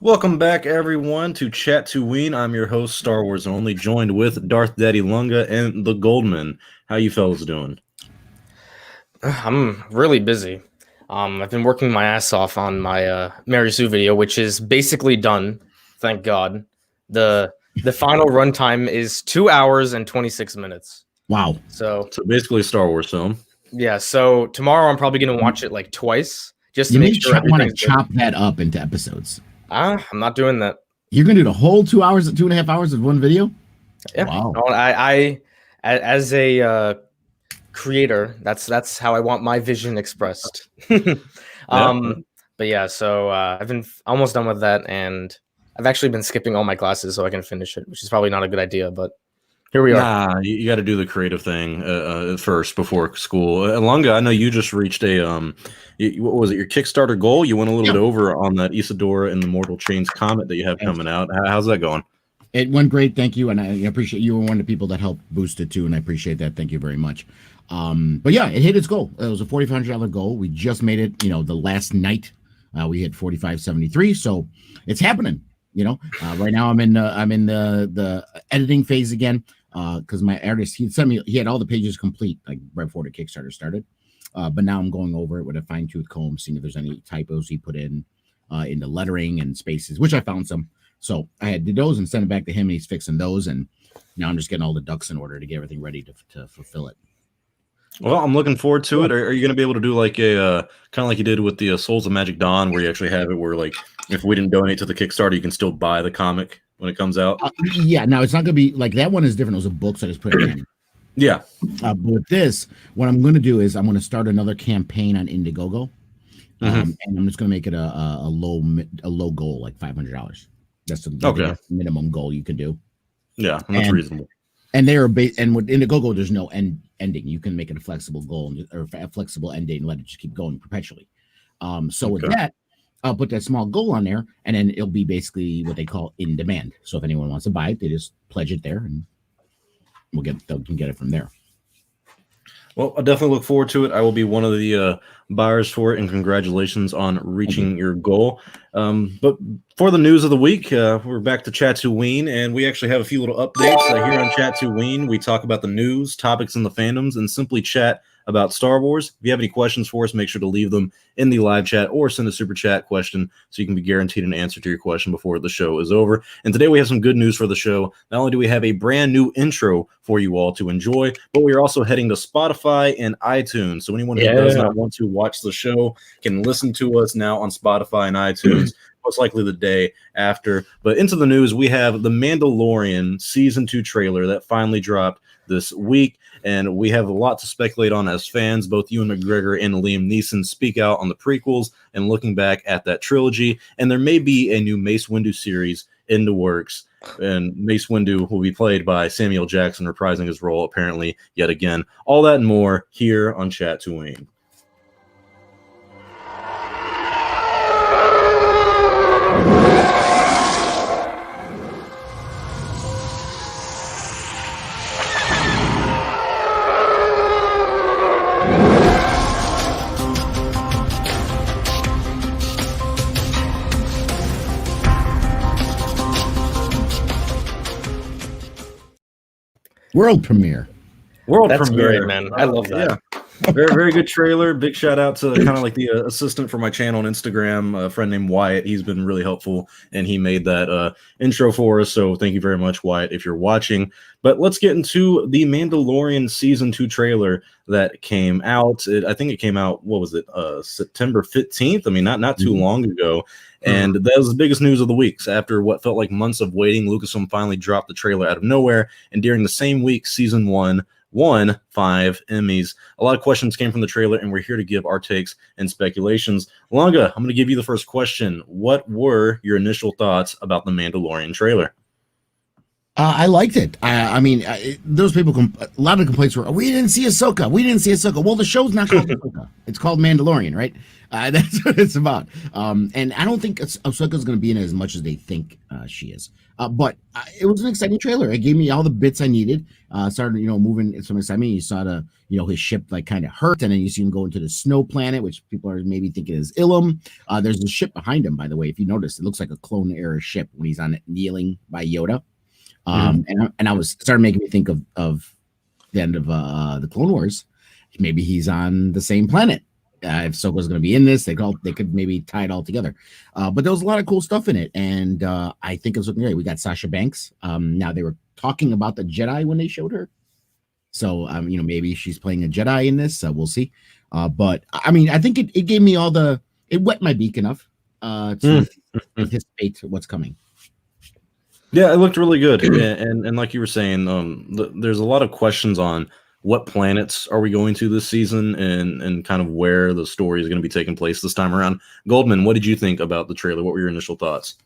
Welcome back, everyone, to Chatooine. I'm your host, Star Wars Only, joined with Darth Daddy Lunga and the Goldman. How you fellas doing? I'm really busy. I've been working my ass off on my Mary Sue video, which is basically done. Thank God. The final runtime is 2 hours and 26 minutes. Wow. So basically a Star Wars film. Yeah, so tomorrow I'm probably going to watch it like twice just to You make sure want to everything's chop that up into episodes. I'm not doing that. You're going to do the whole 2 hours, 2.5 hours of one video? Yeah. Wow. No, I as a creator, that's how I want my vision expressed. But yeah, so I've been almost done with that, and I've actually been skipping all my classes so I can finish it, which is probably not a good idea, but here we are. Nah, you got to do the creative thing first before school. Lunga, I know you just reached a what was it? Your Kickstarter goal? You went a little bit over on that Isadora and the Mortal Chains comic that you have coming out. How's that going? It went great, thank you, and I appreciate you were one of the people that helped boost it too, and I appreciate that. Thank you very much. But yeah, it hit its goal. It was a $4,500 goal. We just made it. The last night we hit 4573, so it's happening. Right now I'm in the editing phase again. Because my artist, he had all the pages complete like right before the Kickstarter started, but now I'm going over it with a fine-tooth comb, seeing if there's any typos he put in the lettering and spaces, which I found some. So I did those and sent it back to him, and he's fixing those, and now I'm just getting all the ducks in order to get everything ready to fulfill it. Well, I'm looking forward to it. Are you going to be able to do like a kind of like you did with the Souls of Magic Dawn, where you actually have it where like if we didn't donate to the Kickstarter, you can still buy the comic when it comes out? Yeah, now it's not going to be like that one is different. It was a book, so I just put it in. Yeah. But with this, what I'm going to do is I'm going to start another campaign on Indiegogo, and I'm just going to make it a low goal, like $500. That's the minimum goal you can do. Yeah, that's reasonable. And they are and with Indiegogo, there's no ending. You can make it a flexible goal or a flexible end date and let it just keep going perpetually. So with that, I'll put that small goal on there, and then it'll be basically what they call in demand. So if anyone wants to buy it, they just pledge it there, and they can get it from there. Well, I definitely look forward to it. I will be one of the buyers for it, and congratulations on reaching your goal. But for the news of the week, we're back to Chatooine, and we actually have a few little updates here on Chatooine. We talk about the news, topics in the fandoms, and simply chat about Star Wars. If you have any questions for us, make sure to leave them in the live chat or send a super chat question so you can be guaranteed an answer to your question before the show is over. And today we have some good news for the show. Not only do we have a brand new intro for you all to enjoy, but we are also heading to Spotify and iTunes. So anyone who does not want to watch the show can listen to us now on Spotify and iTunes. Most likely the day after. But into the news, we have the Mandalorian Season 2 trailer that finally dropped this week, and we have a lot to speculate on as fans. Both Ewan McGregor and Liam Neeson speak out on the prequels and looking back at that trilogy, and there may be a new Mace Windu series in the works, and Mace Windu will be played by Samuel Jackson, reprising his role apparently yet again. All that and more here on Chatooine. World premiere. That's great, man. I love that. Yeah. Very, very good trailer. Big shout out to kind of like the assistant for my channel on Instagram, a friend named Wyatt. He's been really helpful, and he made that intro for us. So thank you very much, Wyatt, if you're watching. But let's get into the Mandalorian Season 2 trailer that came out. I think it came out, what was it, September 15th? I mean, not too long ago. And that was the biggest news of the week. So after what felt like months of waiting, Lucasfilm finally dropped the trailer out of nowhere. And during the same week, Season 1 won 5 Emmys. A lot of questions came from the trailer, and we're here to give our takes and speculations. Lunga, I'm going to give you the first question. What were your initial thoughts about the Mandalorian trailer? I liked it. I mean, those people, a lot of complaints were, we didn't see Ahsoka. We didn't see Ahsoka. Well, the show's not called Ahsoka. It's called Mandalorian, right? That's what it's about. And I don't think Ahsoka's going to be in it as much as they think she is. But it was an exciting trailer. It gave me all the bits I needed. Started, moving some excitement. You saw his ship like kind of hurt, and then you see him go into the snow planet, which people are maybe thinking is Ilum. There's a ship behind him, by the way. If you notice, it looks like a clone era ship when he's on it, kneeling by Yoda. And I was started making me think of the end of the Clone Wars. Maybe he's on the same planet. If Ahsoka's going to be in this, they could maybe tie it all together. But there was a lot of cool stuff in it, and I think it's looking great. We got Sasha Banks. Now they were talking about the Jedi when they showed her, so maybe she's playing a Jedi in this. We'll see. But I mean, I think it gave me it wet my beak enough to anticipate what's coming. Yeah, it looked really good, and like you were saying, there's a lot of questions on what planets are we going to this season, and kind of where the story is going to be taking place this time around. Goldman, what did you think about the trailer? What were your initial thoughts?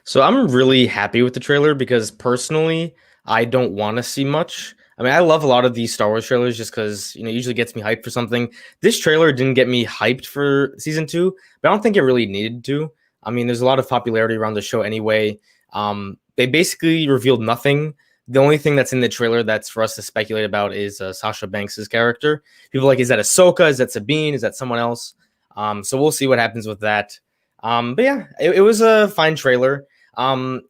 So I'm really happy with the trailer because personally, I don't want to see much. I mean, I love a lot of these Star Wars trailers just because, it usually gets me hyped for something. This trailer didn't get me hyped for season 2, but I don't think it really needed to. I mean, there's a lot of popularity around the show anyway. They basically revealed nothing. The only thing that's in the trailer that's for us to speculate about is Sasha Banks' character. People are like, is that Ahsoka? Is that Sabine? Is that someone else? So we'll see what happens with that. But yeah, it was a fine trailer.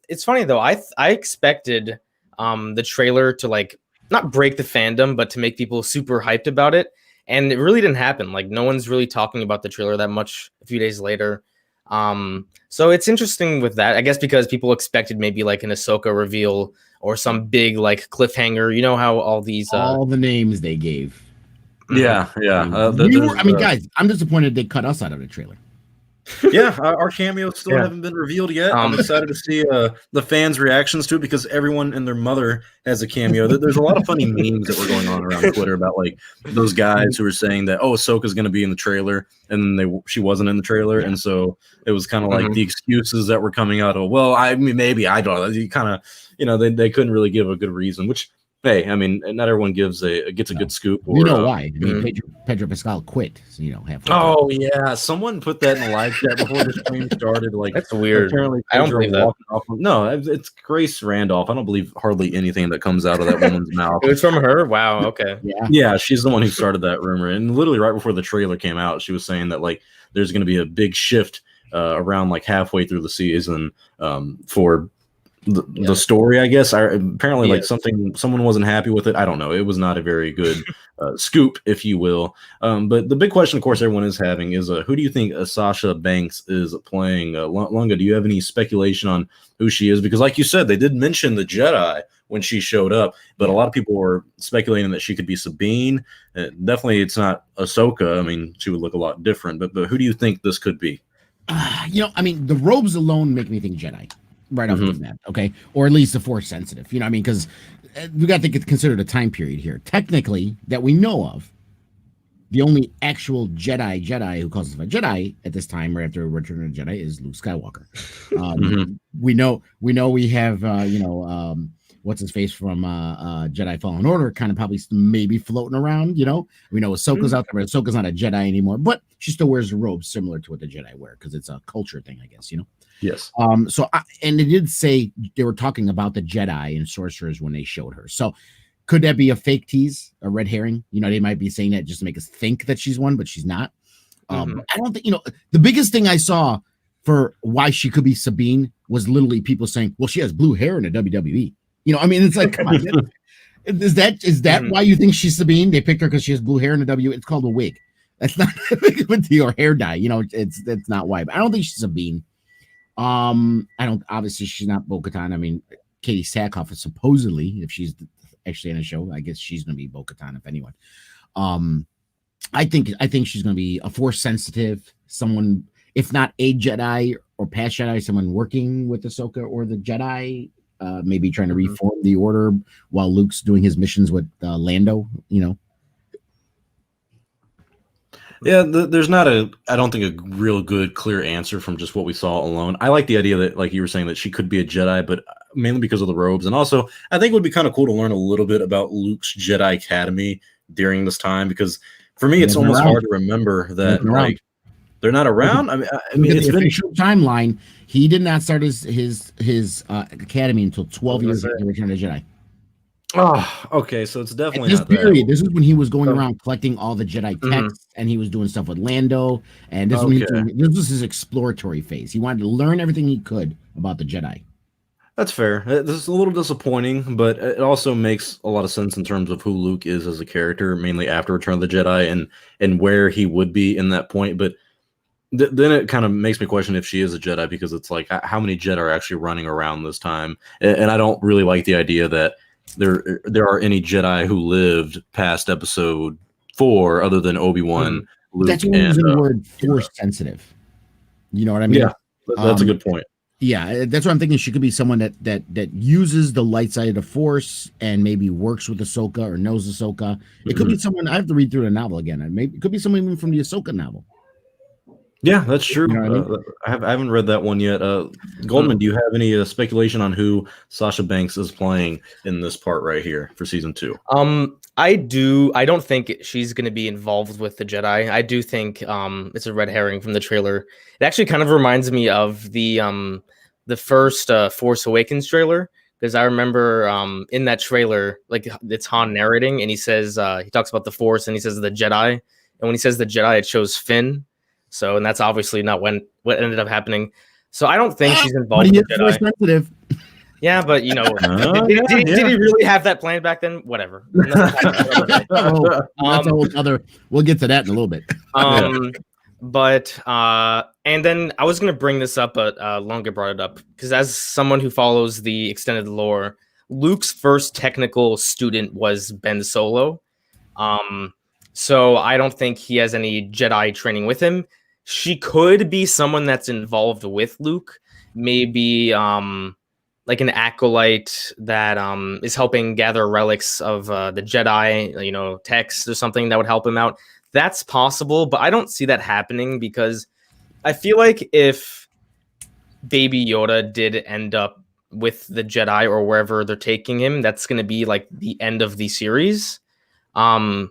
It's funny though. I expected the trailer to like not break the fandom, but to make people super hyped about it. And it really didn't happen. Like no one's really talking about the trailer that much a few days later. So it's interesting with that, I guess, because people expected maybe like an Ahsoka reveal or some big like cliffhanger. You know how all the names they gave. Yeah. Guys, I'm disappointed they cut us out of the trailer. Yeah, our cameos still haven't been revealed yet. I'm excited to see the fans' reactions to it because everyone and their mother has a cameo. There's a lot of funny memes that were going on around Twitter about like those guys who were saying that Ahsoka's going to be in the trailer, and then she wasn't in the trailer, and so it was kind of like the excuses that were coming out of, well, I mean, maybe I don't. You kind of, they couldn't really give a good reason, which. Hey, I mean, not everyone gets a good scoop. Or, why? I mean, Pedro Pascal quit. So, oh yeah, someone put that in the live chat before the stream started. Like that's weird. Apparently, I don't believe that. No, it's Grace Randolph. I don't believe hardly anything that comes out of that woman's mouth. It was from her. Wow. Okay. Yeah, she's the one who started that rumor. And literally right before the trailer came out, she was saying that like there's going to be a big shift around like halfway through the season for. The story, I guess. Apparently, like someone wasn't happy with it. I don't know. It was not a very good scoop, if you will. But the big question, of course, everyone is having is who do you think Sasha Banks is playing? Lunga, do you have any speculation on who she is? Because, like you said, they did mention the Jedi when she showed up, but a lot of people were speculating that she could be Sabine. Definitely, it's not Ahsoka. I mean, she would look a lot different. But who do you think this could be? I mean, the robes alone make me think Jedi. Right off the bat, okay, or at least the Force sensitive. I mean, because we got to consider the time period here. Technically, that we know of, the only actual Jedi who calls himself a Jedi at this time, right after Return of the Jedi, is Luke Skywalker. We know we have what's his face from Jedi Fallen Order, kind of probably maybe floating around. We know Ahsoka's out there, but Ahsoka's not a Jedi anymore, but she still wears the robes similar to what the Jedi wear because it's a culture thing, I guess. Yes. And they did say they were talking about the Jedi and sorcerers when they showed her. So could that be a fake tease, a red herring? They might be saying that just to make us think that she's one, but she's not. I don't think, the biggest thing I saw for why she could be Sabine was literally people saying, well, she has blue hair in the WWE. I mean, it's like, come on. Is that why you think she's Sabine? They picked her because she has blue hair in the WWE. It's called a wig. That's not your hair dye. It's not why. But I don't think she's Sabine. Obviously she's not Bo-Katan. I mean, Katie Sackhoff is supposedly, if she's actually in a show, I guess she's going to be Bo-Katan, if anyone. I think she's going to be a Force sensitive, someone, if not a Jedi or past Jedi, someone working with Ahsoka or the Jedi, maybe trying to reform the Order while Luke's doing his missions with Lando, Yeah, there's not I don't think a real good, clear answer from just what we saw alone. I like the idea that, like you were saying, that she could be a Jedi, but mainly because of the robes. And also, I think it would be kind of cool to learn a little bit about Luke's Jedi Academy during this time, because for me, it's almost hard to remember that, like, They're not around. I mean, it's the official timeline. He did not start his academy until 12 years after Return of the Jedi. Oh, okay. So it's definitely this not period. that. This is when he was going around collecting all the Jedi texts, and he was doing stuff with Lando. And this was his exploratory phase. He wanted to learn everything he could about the Jedi. That's fair. This is a little disappointing, but it also makes a lot of sense in terms of who Luke is as a character, mainly after Return of the Jedi, and where he would be in that point. But then it kind of makes me question if she is a Jedi, because it's like, how many Jedi are actually running around this time? And I don't really like the idea that there are any Jedi who lived past Episode 4 other than Obi-Wan, Luke, that's when using the word Force sensitive. You know what I mean? Yeah, that's a good point. Yeah, that's what I'm thinking. She could be someone that uses the light side of the Force and maybe works with Ahsoka or knows Ahsoka. It could be someone. I have to read through the novel again. Maybe it could be someone even from the Ahsoka novel. Yeah, that's true. You know what I mean? I haven't read that one yet. Goldman, do you have any speculation on who Sasha Banks is playing in this part right here for season 2? I do. I don't think she's going to be involved with the Jedi. I do think it's a red herring from the trailer. It actually kind of reminds me of the first Force Awakens trailer, because I remember in that trailer, like, it's Han narrating, and he says he talks about the Force, and he says the Jedi, and when he says the Jedi, it shows Finn. So, and that's obviously not what ended up happening. So I don't think she's involved with the Jedi. Sensitive. Yeah, but you know, did he really have that plan back then? Whatever. That's a whole other. We'll get to that in a little bit. But and then I was gonna bring this up, but Lunga brought it up, because as someone who follows the extended lore, Luke's first technical student was Ben Solo. So I don't think he has any Jedi training with him. She could be someone that's involved with Luke, maybe like an acolyte that is helping gather relics of the Jedi, you know, texts or something that would help him out. That's possible, but I don't see that happening, because I feel like if Baby Yoda did end up with the Jedi or wherever they're taking him, that's going to be like the end of the series. So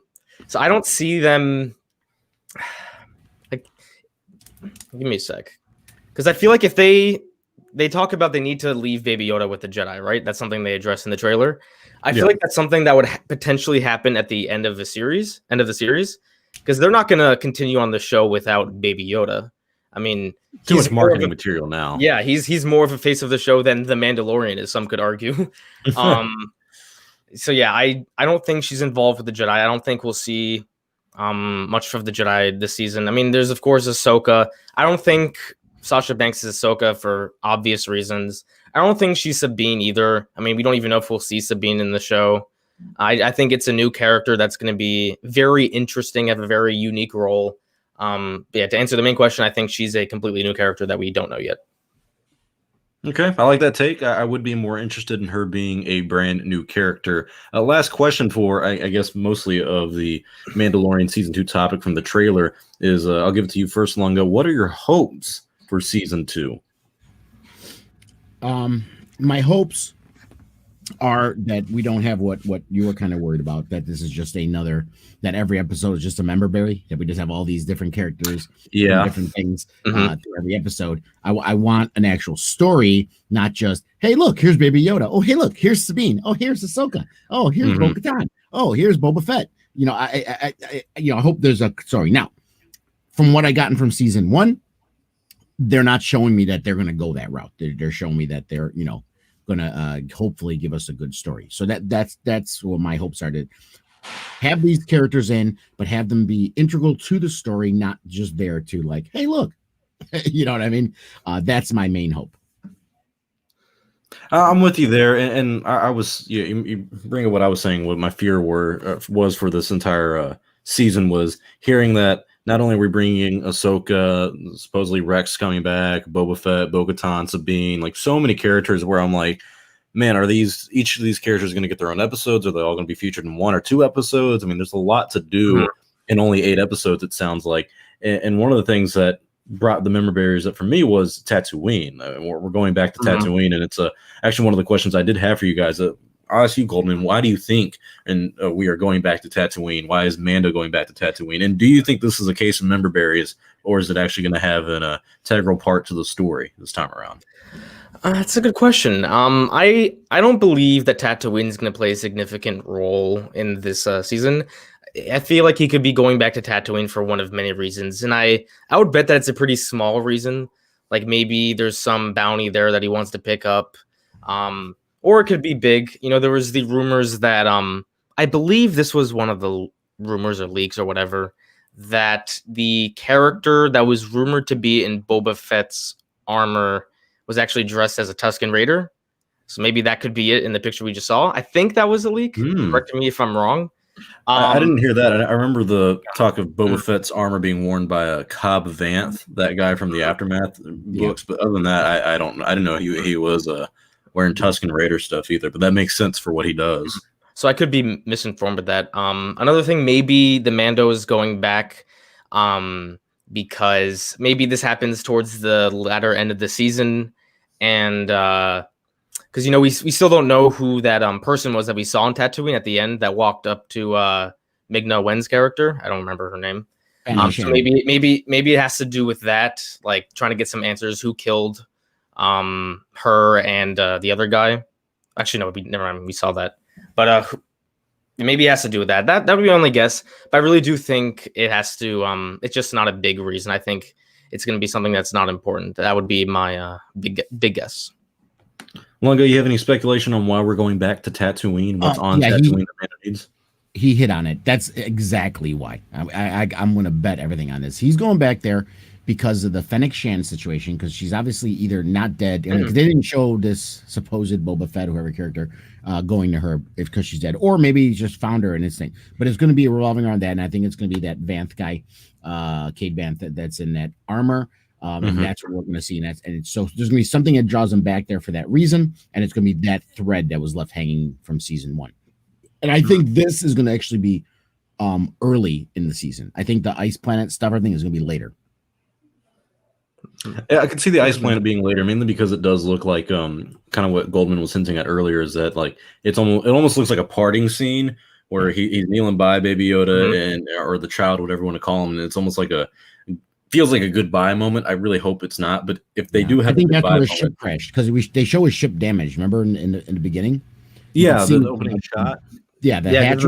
I don't see them. Like, give me a sec, because I feel like if they talk about they need to leave Baby Yoda with the Jedi, right? That's something they address in the trailer. I feel like that's something that would potentially happen at the end of the series, because they're not going to continue on the show without Baby Yoda. I mean, too much marketing material now. Yeah, he's more of a face of the show than the Mandalorian is, some could argue. So yeah, I don't think she's involved with the Jedi. I don't think we'll see much of the Jedi this season. I mean, there's of course Ahsoka. I don't think Sasha Banks is Ahsoka for obvious reasons. I don't think she's Sabine either. I mean, we don't even know if we'll see Sabine in the show. I think it's a new character that's going to be very interesting, have a very unique role. But yeah, to answer the main question, I think she's a completely new character that we don't know yet. Okay, I like that take. I would be more interested in her being a brand new character. Last question for, I guess, mostly of the Mandalorian Season 2 topic from the trailer is, I'll give it to you first, Lunga. What are your hopes for Season 2? My hopes are that we don't have what you were kind of worried about, that this is just that every episode is just a member berry, that we just have all these different characters, different things through every episode. I want an actual story, not just, hey, look, here's Baby Yoda. Oh, hey, look, here's Sabine. Oh, here's Ahsoka. Oh, here's Bo-Katan. Oh, here's Boba Fett. You know, I hope there's a story. Now, from what I gotten from season 1, they're not showing me that they're going to go that route. They're showing me that they're, you know, going to hopefully give us a good story. So that's what my hopes are, to have these characters in, but have them be integral to the story, not just there to like, hey, look, you know what I mean? That's my main hope. I'm with you there, and I was you bring up what I was saying. What my fear was for this entire season was hearing that not only are we bringing Ahsoka, supposedly Rex coming back, Boba Fett, Bo-Katan, Sabine, like so many characters where I'm like, man, are each of these characters going to get their own episodes? Are they all going to be featured in 1 or 2 episodes? I mean, there's a lot to do in only 8 episodes, it sounds like. And one of the things that brought the member barriers up for me was Tatooine. We're going back to Tatooine, and it's actually one of the questions I did have for you guys. I'll ask you, Goldman, why do you think and we are going back to Tatooine? Why is Mando going back to Tatooine? And do you think this is a case of member berries, or is it actually going to have an integral part to the story this time around? That's a good question. I don't believe that Tatooine is going to play a significant role in this season. I feel like he could be going back to Tatooine for one of many reasons, and I would bet that it's a pretty small reason. Like maybe there's some bounty there that he wants to pick up, or it could be big. You know, there was the rumors that I believe this was one of the rumors or leaks or whatever, that the character that was rumored to be in Boba Fett's armor was actually dressed as a Tusken Raider. So maybe that could be it in the picture we just saw. I think that was a leak. Correct me if I'm wrong. I didn't hear that. I remember the talk of Boba Fett's armor being worn by a Cobb Vanth, that guy from the Aftermath books. But other than that, I didn't know he was wearing Tusken Raider stuff either. But that makes sense for what he does. So I could be misinformed with that. Another thing, maybe the Mando is going back because maybe this happens towards the latter end of the season, and because we still don't know who that person was that we saw on Tatooine at the end that walked up to Migna Wen's character. I don't remember her name. So maybe it has to do with that, like trying to get some answers. Who killed her and the other guy? Actually, no, never mind. We saw that, but maybe it has to do with that. That would be my only guess. But I really do think it has to. It's just not a big reason. I think it's going to be something that's not important. That would be my big guess. Lunga, you have any speculation on why we're going back to Tatooine? What's on Tatooine that Mando needs? He hit on it. That's exactly why. I'm going to bet everything on this. He's going back there because of the Fennec Shan situation, because she's obviously either not dead. I mean, they didn't show this supposed Boba Fett, whoever character, going to her because she's dead. Or maybe he just found her in his thing. But it's going to be revolving around that, and I think it's going to be that Vanth guy, Cade Vanth, that's in that armor. And that's what we're going to see. So there's going to be something that draws him back there for that reason. And it's going to be that thread that was left hanging from season 1. And I think this is going to actually be early in the season. I think the ice planet stuff, I think, is going to be later. Yeah, I could see the ice planet being later, mainly because it does look like kind of what Goldman was hinting at earlier, is that like it almost looks like a parting scene where he's kneeling by Baby Yoda or the child, whatever you want to call him. And it's almost like feels like a goodbye moment. I really hope it's not, but if they do have, I think that's where the ship crashed, because they show his ship damaged. Remember in the beginning? Yeah, the opening shot. Yeah, the hatch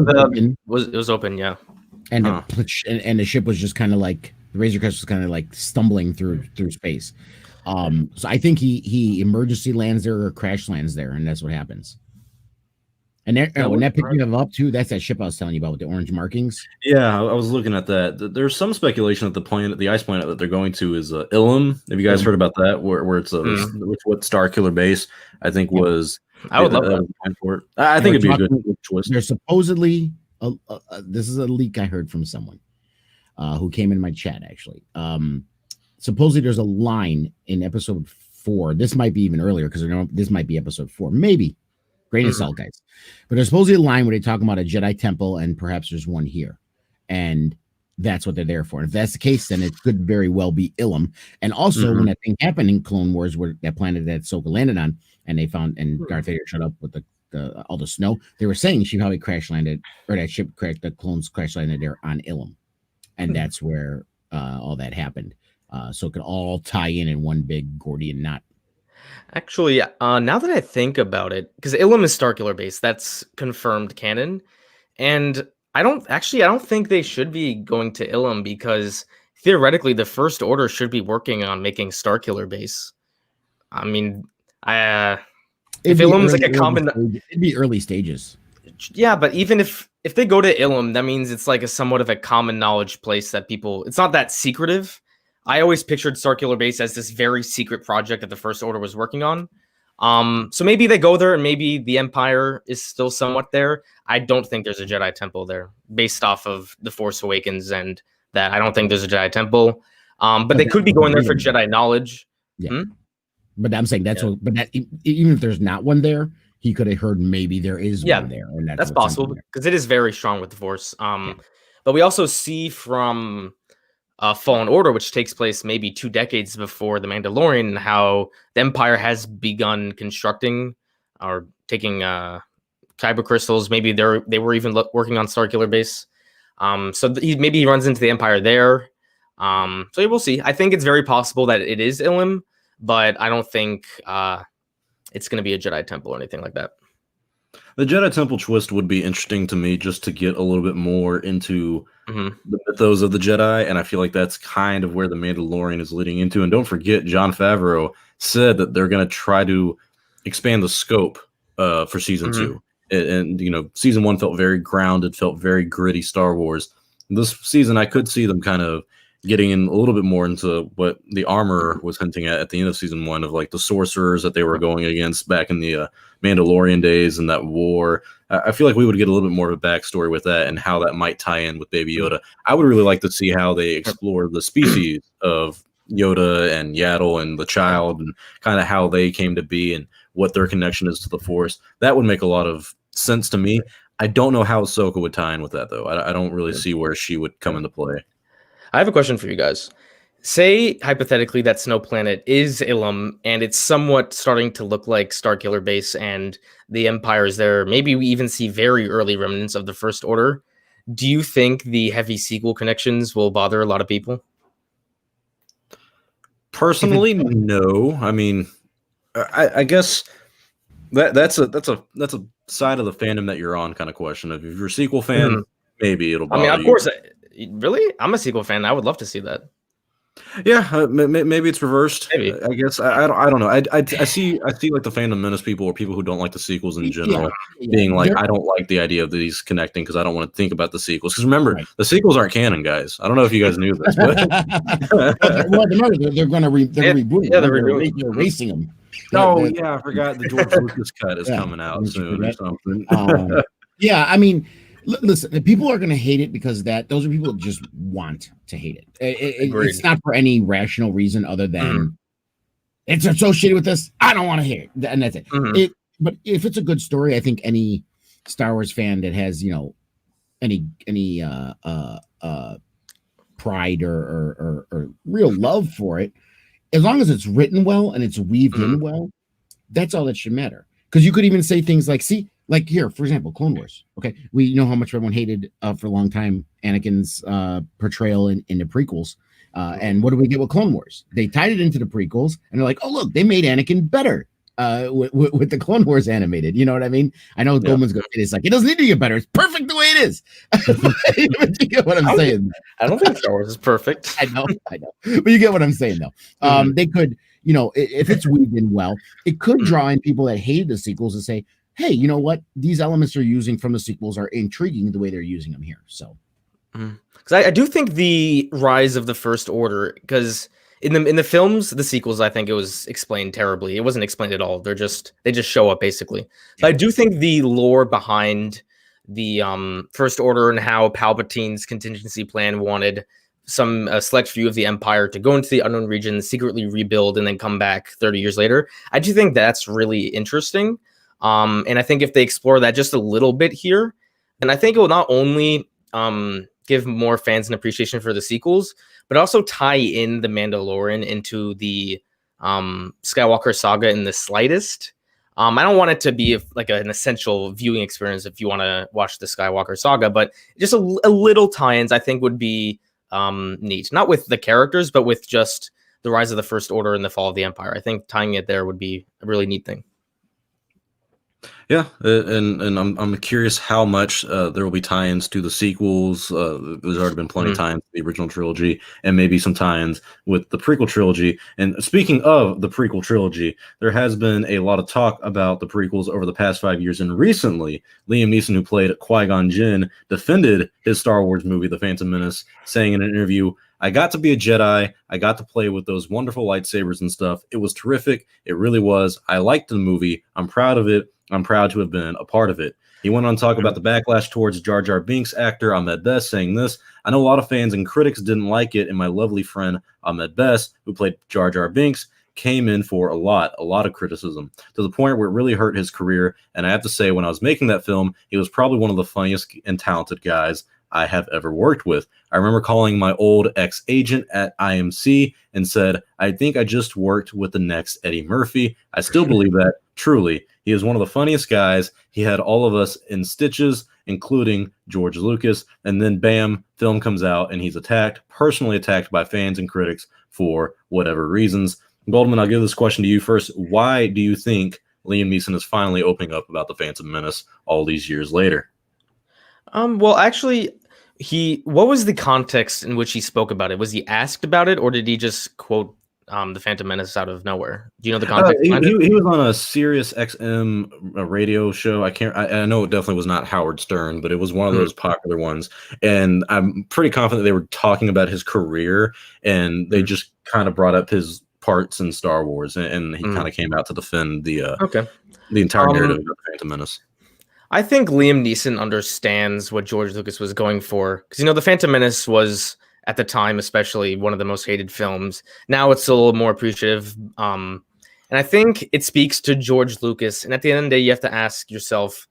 was open. Yeah, and the ship was just kind of like the Razor Crest was kind of like stumbling through space. So I think he emergency lands there or crash lands there, and that's what happens. And when that picked me up too, that's that ship I was telling you about with the orange markings. Yeah, I was looking at that. There's some speculation that the ice planet that they're going to is Ilum. Have you guys heard about that? Where it's what Starkiller Base I think was. I would love that for it. I think it'd be a good choice. There's supposedly this is a leak I heard from someone who came in my chat actually. Supposedly there's a line in episode 4. This might be even earlier because this might be episode 4, maybe. Grain of salt, guys. But there's supposedly a line where they talk about a Jedi temple, and perhaps there's one here, and that's what they're there for. And if that's the case, then it could very well be Ilum. And also, when that thing happened in Clone Wars, where that planet that Ahsoka landed on, and they found and Darth Vader showed up with all the snow, they were saying she probably crash landed, or that ship crashed, the clones crash landed there on Ilum, and that's where all that happened. So it could all tie in one big Gordian knot. Actually, now that I think about it, because Ilum is Starkiller Base, that's confirmed canon, and I don't think they should be going to Ilum, because theoretically the First Order should be working on making Starkiller Base. I mean, if Ilum's like a common, it'd be early stages. Yeah, but even if they go to Ilum, that means it's like a somewhat of a common knowledge place that it's not that secretive. I always pictured Starkiller Base as this very secret project that the First Order was working on. So maybe they go there, and maybe the Empire is still somewhat there. I don't think there's a Jedi temple there, based off of The Force Awakens and that. I don't think there's a Jedi temple. But they could be going there for Jedi knowledge. Yeah. But I'm saying but even if there's not one there, he could have heard maybe there is one there. And that's possible, because it is very strong with the Force. But we also see from Fallen Order, which takes place maybe 2 decades before The Mandalorian, how the Empire has begun constructing or taking kyber crystals. Maybe they were even working on Starkiller Base. So maybe he runs into the Empire there. So we'll see. I think it's very possible that it is Ilum, but I don't think it's going to be a Jedi Temple or anything like that. The Jedi Temple twist would be interesting to me, just to get a little bit more into the mythos of the Jedi, and I feel like that's kind of where the Mandalorian is leading into. And don't forget, Jon Favreau said that they're going to try to expand the scope for season 2. And you know, season 1 felt very grounded, felt very gritty Star Wars. This season, I could see them kind of getting in a little bit more into what the Armorer was hinting at the end of season 1, of like the sorcerers that they were going against back in the Mandalorian days and that war. I feel like we would get a little bit more of a backstory with that and how that might tie in with Baby Yoda. I would really like to see how they explore the species of Yoda and Yaddle and the child, and kind of how they came to be and what their connection is to the Force. That would make a lot of sense to me. I don't know how Ahsoka would tie in with that, though. I don't really see where she would come into play. I have a question for you guys. Say, hypothetically, that Snow Planet is Ilum, and it's somewhat starting to look like Starkiller Base, and the Empire is there. Maybe we even see very early remnants of the First Order. Do you think the heavy sequel connections will bother a lot of people? Personally, no. I mean, I guess that's a side of the fandom that you're on kind of question. If you're a sequel fan, maybe it'll bother you. Of course. Really? I'm a sequel fan. I would love to see that. Yeah, maybe it's reversed. Maybe. I guess I don't know. I see like the fandom menace people, or people who don't like the sequels in general, being like, I don't like the idea of these connecting because I don't want to think about the sequels. Because remember, the sequels aren't canon, guys. I don't know if you guys knew this, but they're going to reboot. Yeah, they're erasing them. Oh yeah, I forgot the George Lucas cut is coming out soon or something. Yeah, I mean, listen, the people are going to hate it because those are people that just want to hate it. It's not for any rational reason other than it's associated with this. I don't want to hear it, and that's it. But if it's a good story, I think any Star Wars fan that has any pride or real love for it, as long as it's written well and it's weaved in well, that's all that should matter. Because you could even say things like, see. Like here, for example, Clone Wars. Okay, we know how much everyone hated for a long time Anakin's portrayal in the prequels. And what do we get with Clone Wars? They tied it into the prequels, and they're like, "Oh, look, they made Anakin better with the Clone Wars animated." You know what I mean? I know Goldman's going. It's like it doesn't need to get better. It's perfect the way it is. You get what I'm saying? I don't think Star Wars is perfect. I know, but you get what I'm saying, though. They could, if it's weaved in well, it could draw in people that hated the sequels and say, hey, you know what? These elements they're using from the sequels are intriguing the way they're using them here. So, because I do think the rise of the First Order, because in the films, the sequels, I think it was explained terribly. It wasn't explained at all. They just show up basically. But I do think the lore behind the First Order and how Palpatine's contingency plan wanted some select few of the Empire to go into the unknown regions, secretly rebuild, and then come back 30 years later. I do think that's really interesting. And I think if they explore that just a little bit here, then I think it will not only give more fans an appreciation for the sequels, but also tie in the Mandalorian into the Skywalker saga in the slightest. I don't want it to be like an essential viewing experience if you want to watch the Skywalker saga, but just a little tie-ins I think would be neat. Not with the characters, but with just the rise of the First Order and the fall of the Empire. I think tying it there would be a really neat thing. Yeah, and I'm curious how much there will be tie-ins to the sequels. There's already been plenty of tie-ins to the original trilogy, and maybe some tie-ins with the prequel trilogy. And speaking of the prequel trilogy, there has been a lot of talk about the prequels over the past 5 years, and recently, Liam Neeson, who played Qui-Gon Jinn, defended his Star Wars movie, The Phantom Menace, saying in an interview, I got to be a Jedi. I got to play with those wonderful lightsabers and stuff. It was terrific. It really was. I liked the movie. I'm proud of it. I'm proud to have been a part of it. He went on to talk about the backlash towards Jar Jar Binks actor Ahmed Best, saying this, I know a lot of fans and critics didn't like it, and my lovely friend Ahmed Best, who played Jar Jar Binks, came in for a lot of criticism, to the point where it really hurt his career. And I have to say, when I was making that film, he was probably one of the funniest and talented guys I have ever worked with. I remember calling my old ex-agent at IMC and said, I think I just worked with the next Eddie Murphy. I still believe that, truly. He is one of the funniest guys. He had all of us in stitches, including George Lucas. And then, bam, film comes out, and he's personally attacked by fans and critics for whatever reasons. Goldman, I'll give this question to you first. Why do you think Liam Neeson is finally opening up about the Phantom Menace all these years later? Well, actually, what was the context in which he spoke about it? Was he asked about it, or did he just quote the Phantom Menace out of nowhere? Do you know the context? He was on a Sirius XM radio show. I know it definitely was not Howard Stern, but it was one of those popular ones. And I'm pretty confident they were talking about his career, and they just kind of brought up his parts in Star Wars, and he kind of came out to defend the entire narrative of the Phantom Menace. I think Liam Neeson understands what George Lucas was going for, because the Phantom Menace was, at the time especially, one of the most hated films. Now it's a little more appreciative, and I think it speaks to George Lucas. And at the end of the day, you have to ask yourself,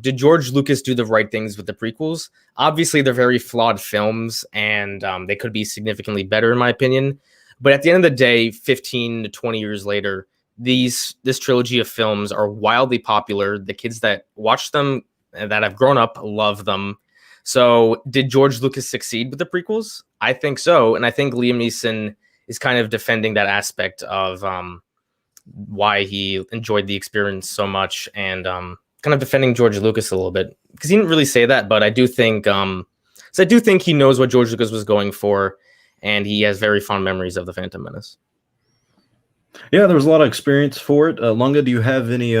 did George Lucas do the right things with the prequels? Obviously, they're very flawed films, and they could be significantly better, in my opinion. But at the end of the day, 15 to 20 years later, this trilogy of films are wildly popular. The kids that watch them, that have grown up, love them. So did George Lucas succeed with the prequels? I think so. And I think Liam Neeson is kind of defending that aspect of why he enjoyed the experience so much, and kind of defending George Lucas a little bit, because he didn't really say that, but I do think he knows what George Lucas was going for, and he has very fond memories of the Phantom Menace. Yeah, there was a lot of experience for it. Lunga, do you have any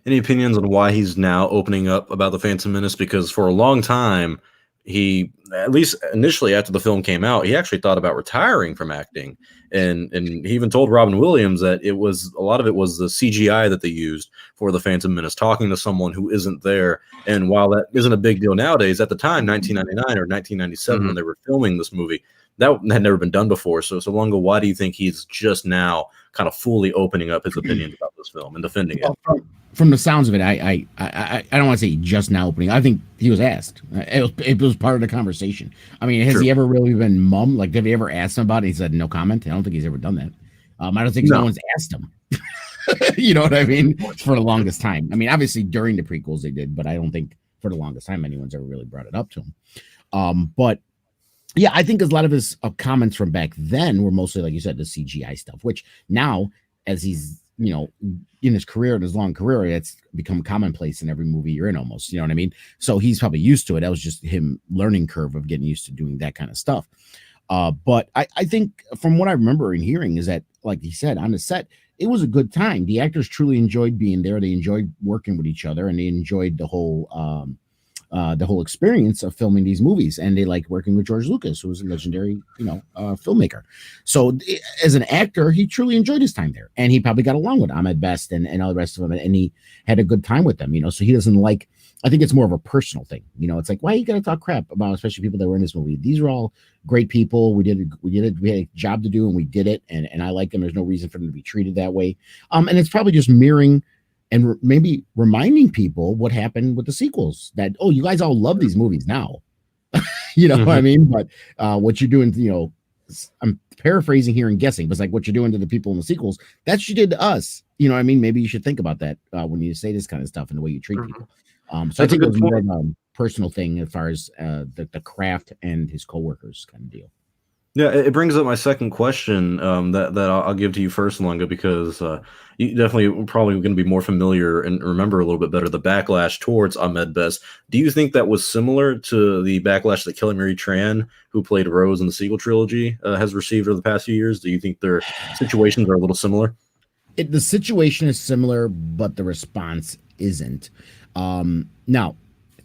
opinions on why he's now opening up about the Phantom Menace? Because for a long time, he, at least initially after the film came out, he actually thought about retiring from acting, and he even told Robin Williams that a lot of it was the CGI that they used for the Phantom Menace, talking to someone who isn't there. And while that isn't a big deal nowadays, at the time, 1999 or 1997, when they were filming this movie, that had never been done before. So Lunga, why do you think he's just now kind of fully opening up his opinions about this film and defending it? From the sounds of it, I don't want to say just now opening. I think he was asked. It was part of the conversation. I mean, has he ever really been mum? Like, have you ever asked him about it? He said no comment. I don't think he's ever done that. I don't think no one's asked him. You know what I mean? For the longest time. I mean, obviously during the prequels they did, but I don't think for the longest time anyone's ever really brought it up to him. But yeah, I think a lot of his comments from back then were mostly, like you said, the CGI stuff, which now, as he's, in his career, in his long career, it's become commonplace in every movie you're in almost, you know what I mean? So he's probably used to it. That was just him learning curve of getting used to doing that kind of stuff. But I think from what I remember and hearing is that, like he said, on the set, it was a good time. The actors truly enjoyed being there. They enjoyed working with each other, and they enjoyed the whole experience of filming these movies, and they liked working with George Lucas, who was a legendary, filmmaker. So as an actor, he truly enjoyed his time there, and he probably got along with Ahmed Best and all the rest of them, and he had a good time with them, so he doesn't like, I think it's more of a personal thing, it's like, why are you gonna talk crap about especially people that were in this movie? These are all great people. We did it, we had a job to do, and we did it, and I like them. There's no reason for them to be treated that way. And it's probably just mirroring and maybe reminding people what happened with the sequels, that, oh, you guys all love these movies now. What I mean? But what you're doing, I'm paraphrasing here and guessing, but it's like what you're doing to the people in the sequels, that's what you did to us. You know what I mean? Maybe you should think about that when you say this kind of stuff and the way you treat people. So I think it was more of a personal thing as far as the craft and his coworkers kind of deal. Yeah, it brings up my second question that I'll give to you first, Lunga, because you definitely probably going to be more familiar and remember a little bit better the backlash towards Ahmed Best. Do you think that was similar to the backlash that Kelly Marie Tran, who played Rose in the sequel trilogy, has received over the past few years? Do you think their situations are a little similar? The situation is similar, but the response isn't. Now,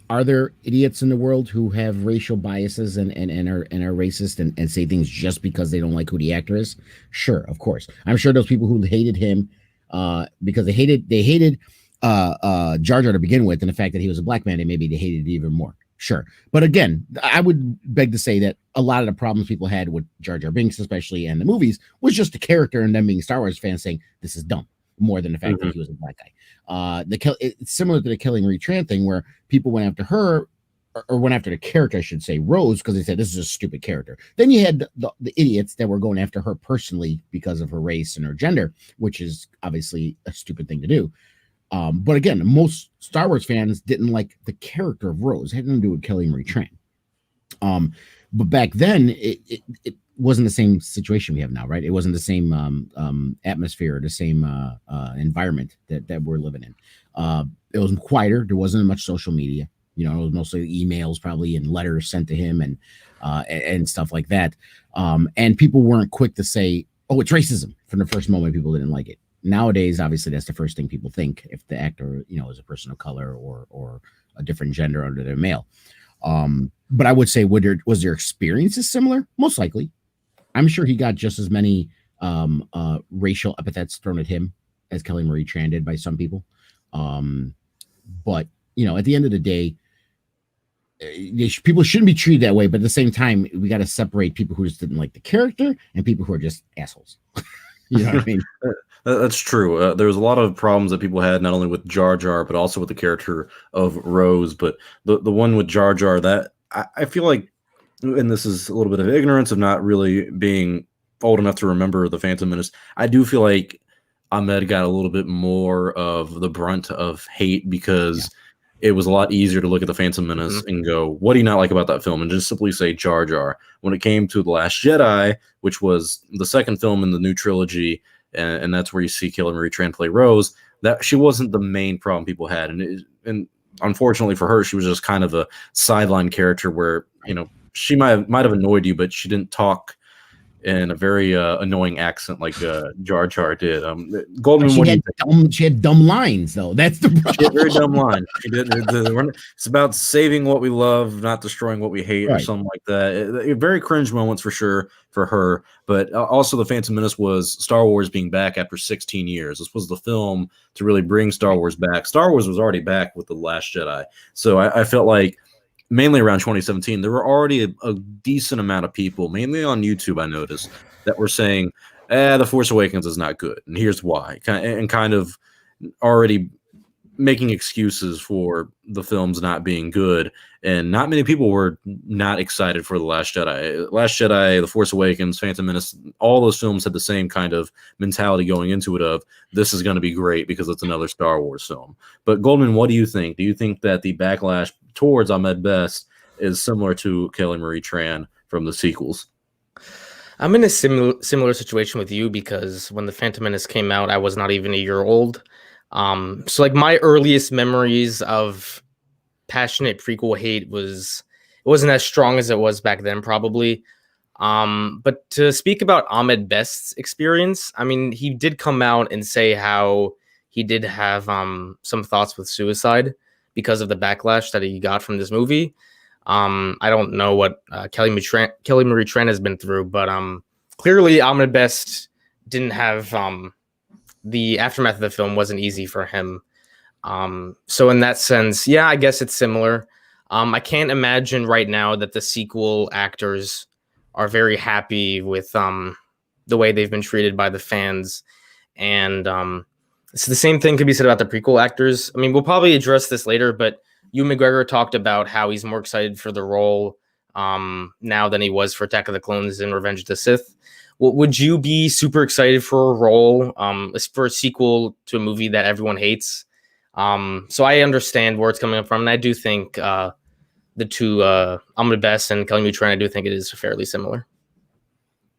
are there idiots in the world who have racial biases and are racist and say things just because they don't like who the actor is? Sure, of course. I'm sure those people who hated him because they hated Jar Jar to begin with, and the fact that he was a black man, they hated it even more. Sure. But again, I would beg to say that a lot of the problems people had with Jar Jar Binks, especially in the movies, was just the character and them being Star Wars fans saying this is dumb, more than the fact that he was a black guy. It's similar to the Kelly Marie Tran thing, where people went after her or went after the character, I should say, Rose, because they said this is a stupid character. Then you had the idiots that were going after her personally because of her race and her gender, which is obviously a stupid thing to do. But again, most Star Wars fans didn't like the character of Rose. It had nothing to do with Kelly Marie Tran. But back then, it wasn't the same situation we have now, right? It wasn't the same atmosphere, the same environment that we're living in. It was quieter. There wasn't much social media. You know, it was mostly emails, probably, and letters sent to him and stuff like that. And people weren't quick to say, "Oh, it's racism." From the first moment, people didn't like it. Nowadays, obviously, that's the first thing people think if the actor, you know, is a person of color or a different gender under their male. But I would say, was their experiences similar? Most likely. I'm sure he got just as many racial epithets thrown at him as Kelly Marie Tran did by some people. But, you know, at the end of the day, people shouldn't be treated that way. But at the same time, we got to separate people who just didn't like the character and people who are just assholes. You know what I mean? That's true. There was a lot of problems that people had, not only with Jar Jar, but also with the character of Rose. But the one with Jar Jar, that I feel like, and this is a little bit of ignorance of not really being old enough to remember the Phantom Menace, I do feel like Ahmed got a little bit more of the brunt of hate because it was a lot easier to look at the Phantom Menace and go, what do you not like about that film? And just simply say Jar Jar. When it came to The Last Jedi, which was the second film in the new trilogy, and that's where you see Kelly Marie Tran play Rose, that she wasn't the main problem people had. And unfortunately for her, she was just kind of a sideline character where, you know, she might have annoyed you, but she didn't talk in a very annoying accent like Jar Jar did. Goldman, she had dumb lines, though. That's the problem. She had very dumb lines. She did. It's about saving what we love, not destroying what we hate, or something like that. Very cringe moments for sure for her. But also, The Phantom Menace was Star Wars being back after 16 years. This was the film to really bring Star Wars back. Star Wars was already back with The Last Jedi. So I felt like, mainly around 2017, there were already a decent amount of people, mainly on YouTube, I noticed, that were saying, The Force Awakens is not good, and here's why, and kind of already making excuses for the films not being good. And not many people were not excited for The Last Jedi. Last Jedi, The Force Awakens, Phantom Menace, all those films had the same kind of mentality going into it of, this is going to be great because it's another Star Wars film. But Goldman, what do you think? Do you think that the backlash towards Ahmed Best is similar to Kelly Marie Tran from the sequels? I'm in a similar situation with you because when The Phantom Menace came out, I was not even a year old. So like my earliest memories of passionate prequel hate wasn't as strong as it was back then, probably. But to speak about Ahmed Best's experience, I mean, he did come out and say how he did have some thoughts with suicide because of the backlash that he got from this movie. I don't know what Kelly Marie Tran has been through, but clearly Ahmed Best didn't have the aftermath of the film wasn't easy for him. So in that sense, yeah, I guess it's similar. I can't imagine right now that the sequel actors are very happy with the way they've been treated by the fans. And so the same thing could be said about the prequel actors. I mean, we'll probably address this later, but Ewan McGregor talked about how he's more excited for the role now than he was for Attack of the Clones and Revenge of the Sith. Would you be super excited for a role, for a sequel to a movie that everyone hates? So I understand where it's coming from, and I do think the two, Ahmed Best and Kelly Marie Tran, I do think it is fairly similar.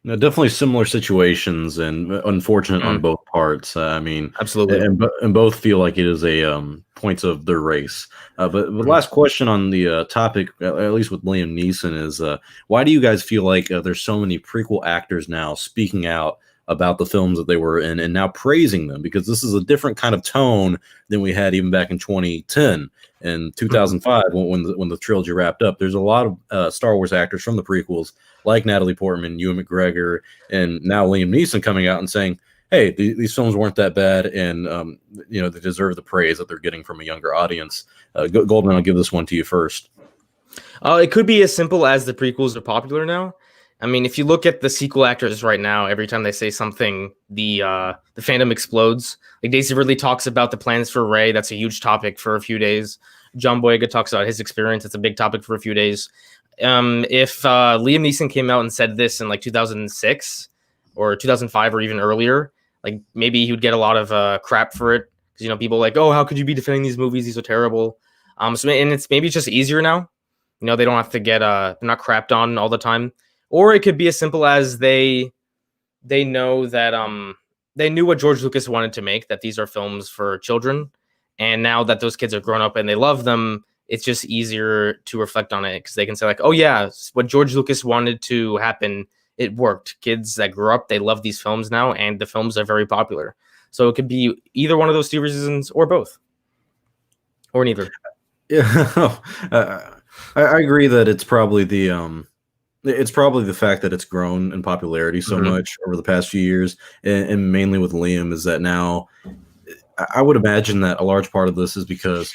No, definitely similar situations, and unfortunate on both parts. I mean, absolutely, and both feel like it is a points of their race. But the last question on the topic, at least with Liam Neeson, is why do you guys feel like there's so many prequel actors now speaking out about the films that they were in and now praising them? Because this is a different kind of tone than we had even back in 2010 and 2005 when the trilogy wrapped up. There's a lot of Star Wars actors from the prequels, like Natalie Portman, Ewan McGregor, and now Liam Neeson coming out and saying, hey, these films weren't that bad, and they deserve the praise that they're getting from a younger audience. Goldman, I'll give this one to you first. It could be as simple as the prequels are popular now. I mean, if you look at the sequel actors right now, every time they say something, the fandom explodes. Like Daisy Ridley talks about the plans for Rey. That's a huge topic for a few days. John Boyega talks about his experience. It's a big topic for a few days. If Liam Neeson came out and said this in like 2006 or 2005 or even earlier, like maybe he would get a lot of crap for it, because you know people are like, oh, how could you be defending these movies? These are terrible. So and it's maybe just easier now. You know, they don't have to get they're not crapped on all the time. Or it could be as simple as they know that they knew what George Lucas wanted to make, that these are films for children, and now that those kids are grown up and they love them, it's just easier to reflect on it, because they can say like, oh yeah, what George Lucas wanted to happen, it worked. Kids that grew up, they love these films now, and the films are very popular. So it could be either one of those two reasons, or both, or neither. Yeah, I agree that it's probably the fact that it's grown in popularity so much over the past few years, and mainly with Liam, is that now I would imagine that a large part of this is because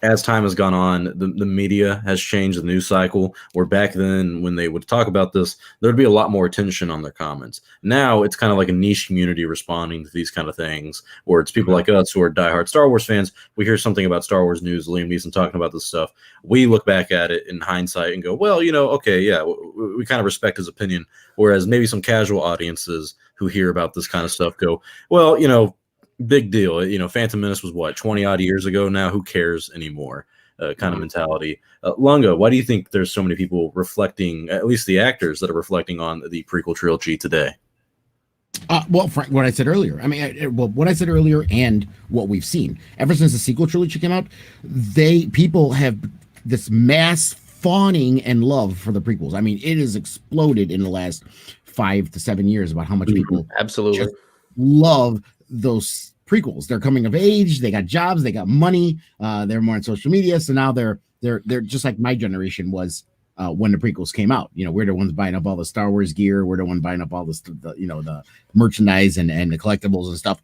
as time has gone on, the media has changed the news cycle, where back then when they would talk about this, there'd be a lot more attention on their comments. Now it's kind of like a niche community responding to these kind of things, where it's people like us who are diehard Star Wars fans. We hear something about Star Wars news, Liam Neeson talking about this stuff. We look back at it in hindsight and go, well, you know, okay, yeah, we kind of respect his opinion. Whereas maybe some casual audiences who hear about this kind of stuff go, well, you know, big deal. You know, Phantom Menace was what, 20 odd years ago now? Who cares anymore? Kind of mentality. Lunga, why do you think there's so many people reflecting, at least the actors that are reflecting on the prequel trilogy today? Well, Frank, what I said earlier. I mean, what I said earlier and what we've seen ever since the sequel trilogy came out, people have this mass fawning and love for the prequels. I mean, it has exploded in the last 5 to 7 years about how much people absolutely love those prequels. They're coming of age, they got jobs, they got money, they're more on social media, so now they're just like my generation was when the prequels came out. You know, we're the ones buying up all the Star Wars gear, we're the one buying up all the merchandise and the collectibles and stuff.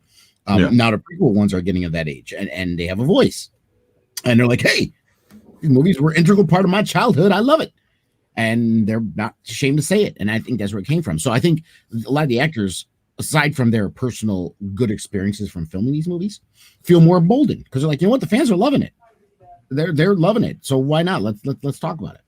Now the prequel ones are getting of that age, and they have a voice, and they're like, hey, these movies were an integral part of my childhood, I love it, and they're not ashamed to say it. And I think that's where it came from. So I think a lot of the actors, aside from their personal good experiences from filming these movies, feel more emboldened, because they're like, you know what, the fans are loving it. They're loving it. So why not? Let's talk about it.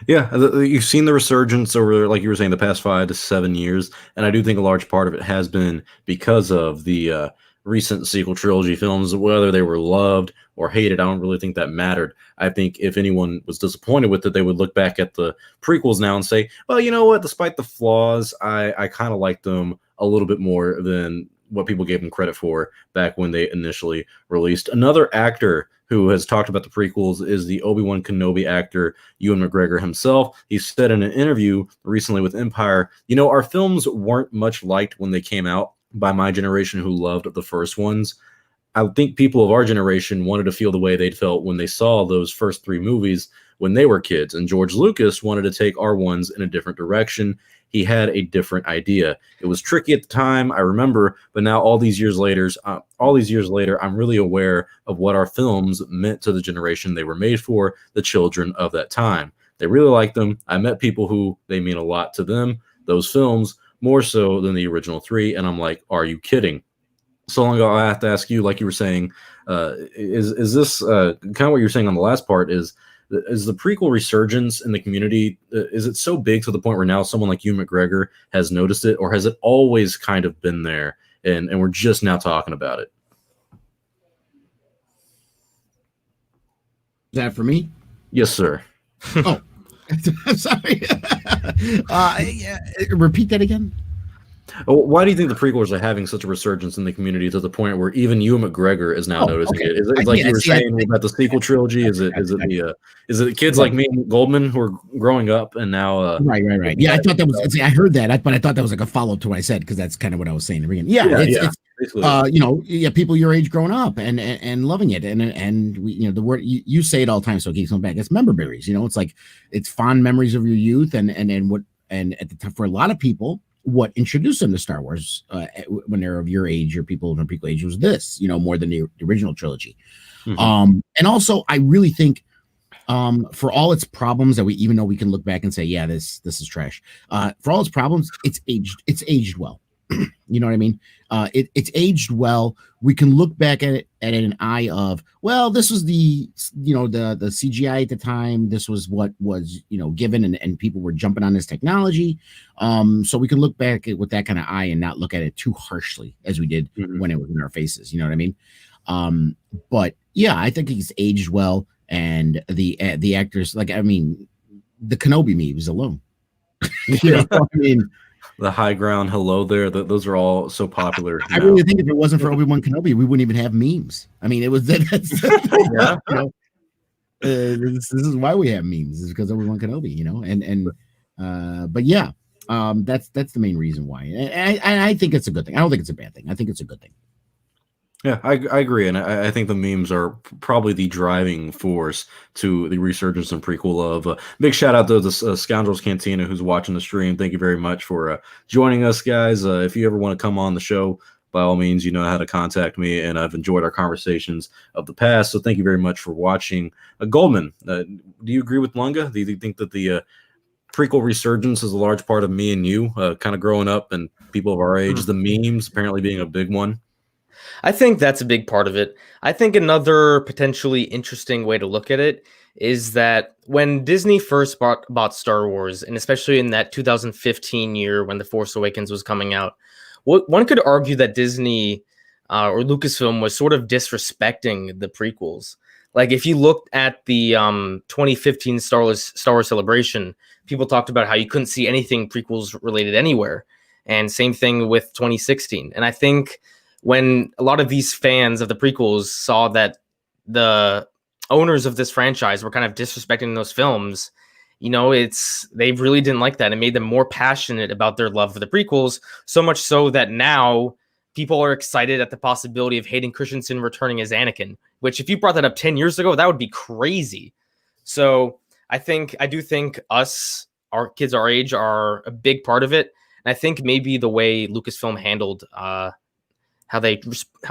Yeah, you've seen the resurgence over, like you were saying, the past 5 to 7 years, and I do think a large part of it has been because of the recent sequel trilogy films. Whether they were loved or hated, I don't really think that mattered. I think if anyone was disappointed with it, they would look back at the prequels now and say, well, you know what, despite the flaws, I kind of like them a little bit more than what people gave them credit for back when they initially released. Another actor who has talked about the prequels is the Obi-Wan Kenobi actor, Ewan McGregor himself. He said in an interview recently with Empire, you know, our films weren't much liked when they came out by my generation who loved the first ones. I think people of our generation wanted to feel the way they'd felt when they saw those first 3 movies when they were kids. And George Lucas wanted to take our ones in a different direction. He had a different idea. It was tricky at the time, I remember, but now all these years later, I'm really aware of what our films meant to the generation they were made for, the children of that time. They really liked them. I met people who they mean a lot to them, those films, more so than the original 3. And I'm like, are you kidding? So long ago, I have to ask you, like you were saying, is this kind of what you're saying on the last part, is the prequel resurgence in the community, is it so big to the point where now someone like Ewan McGregor has noticed it, or has it always kind of been there and we're just now talking about it? Is that for me? Yes, sir. Oh, I'm sorry. Repeat that again. Why do you think the prequels are having such a resurgence in the community to the point where even Ewan McGregor is now noticing it? Is it like you were saying about the sequel trilogy? Is it kids like me and Goldman who are growing up and now? Right. Yeah, I thought that was. I heard that, but I thought that was like a follow up to what I said, because that's kind of what I was saying in the beginning. It's people your age growing up and loving it, and we, the word you say it all the time, so it keeps coming back. It's member berries. It's like it's fond memories of your youth, and at the time for a lot of people, what introduced them to Star Wars when they're of your age, your people in the prequel age, was this, more than the original trilogy. Mm-hmm. And also, I really think for all its problems that even though we can look back and say, yeah, this is trash. For all its problems, it's aged well. You know what I mean? It's aged well. We can look back at it at an eye of, well, this was the CGI at the time. This was what was given, and people were jumping on this technology. So we can look back with that kind of eye and not look at it too harshly as we did when it was in our faces. You know what I mean? But yeah, I think he's aged well, and the actors, like, I mean, the Kenobi memes alone. I mean, the high ground hello there, those are all so popular. I really think if it wasn't for Obi-Wan Kenobi, we wouldn't even have memes. I mean, it was that's this is why we have memes, is because Obi-Wan Kenobi, but yeah, that's the main reason why. And I think it's a good thing. I don't think it's a bad thing. I think it's a good thing. Yeah, I agree, and I think the memes are probably the driving force to the resurgence and prequel of. Big shout out to the Scoundrels Cantina who's watching the stream. Thank you very much for joining us, guys. If you ever want to come on the show, by all means, you know how to contact me, and I've enjoyed our conversations of the past. So thank you very much for watching. Goldman, do you agree with Lunga? Do you think that the prequel resurgence is a large part of me and you, kind of growing up and people of our age, the memes apparently being a big one? I think that's a big part of it. I think another potentially interesting way to look at it is that when Disney first bought Star Wars, and especially in that 2015 year when The Force Awakens was coming out, one could argue that Disney or Lucasfilm was sort of disrespecting the prequels. Like, if you looked at the 2015 Star Wars Celebration, people talked about how you couldn't see anything prequels related anywhere. And same thing with 2016. And I think when a lot of these fans of the prequels saw that the owners of this franchise were kind of disrespecting those films, they really didn't like that. It made them more passionate about their love for the prequels, so much so that now people are excited at the possibility of Hayden Christensen returning as Anakin, which, if you brought that up 10 years ago, that would be crazy. So I do think our kids our age, are a big part of it. And I think maybe the way Lucasfilm handled how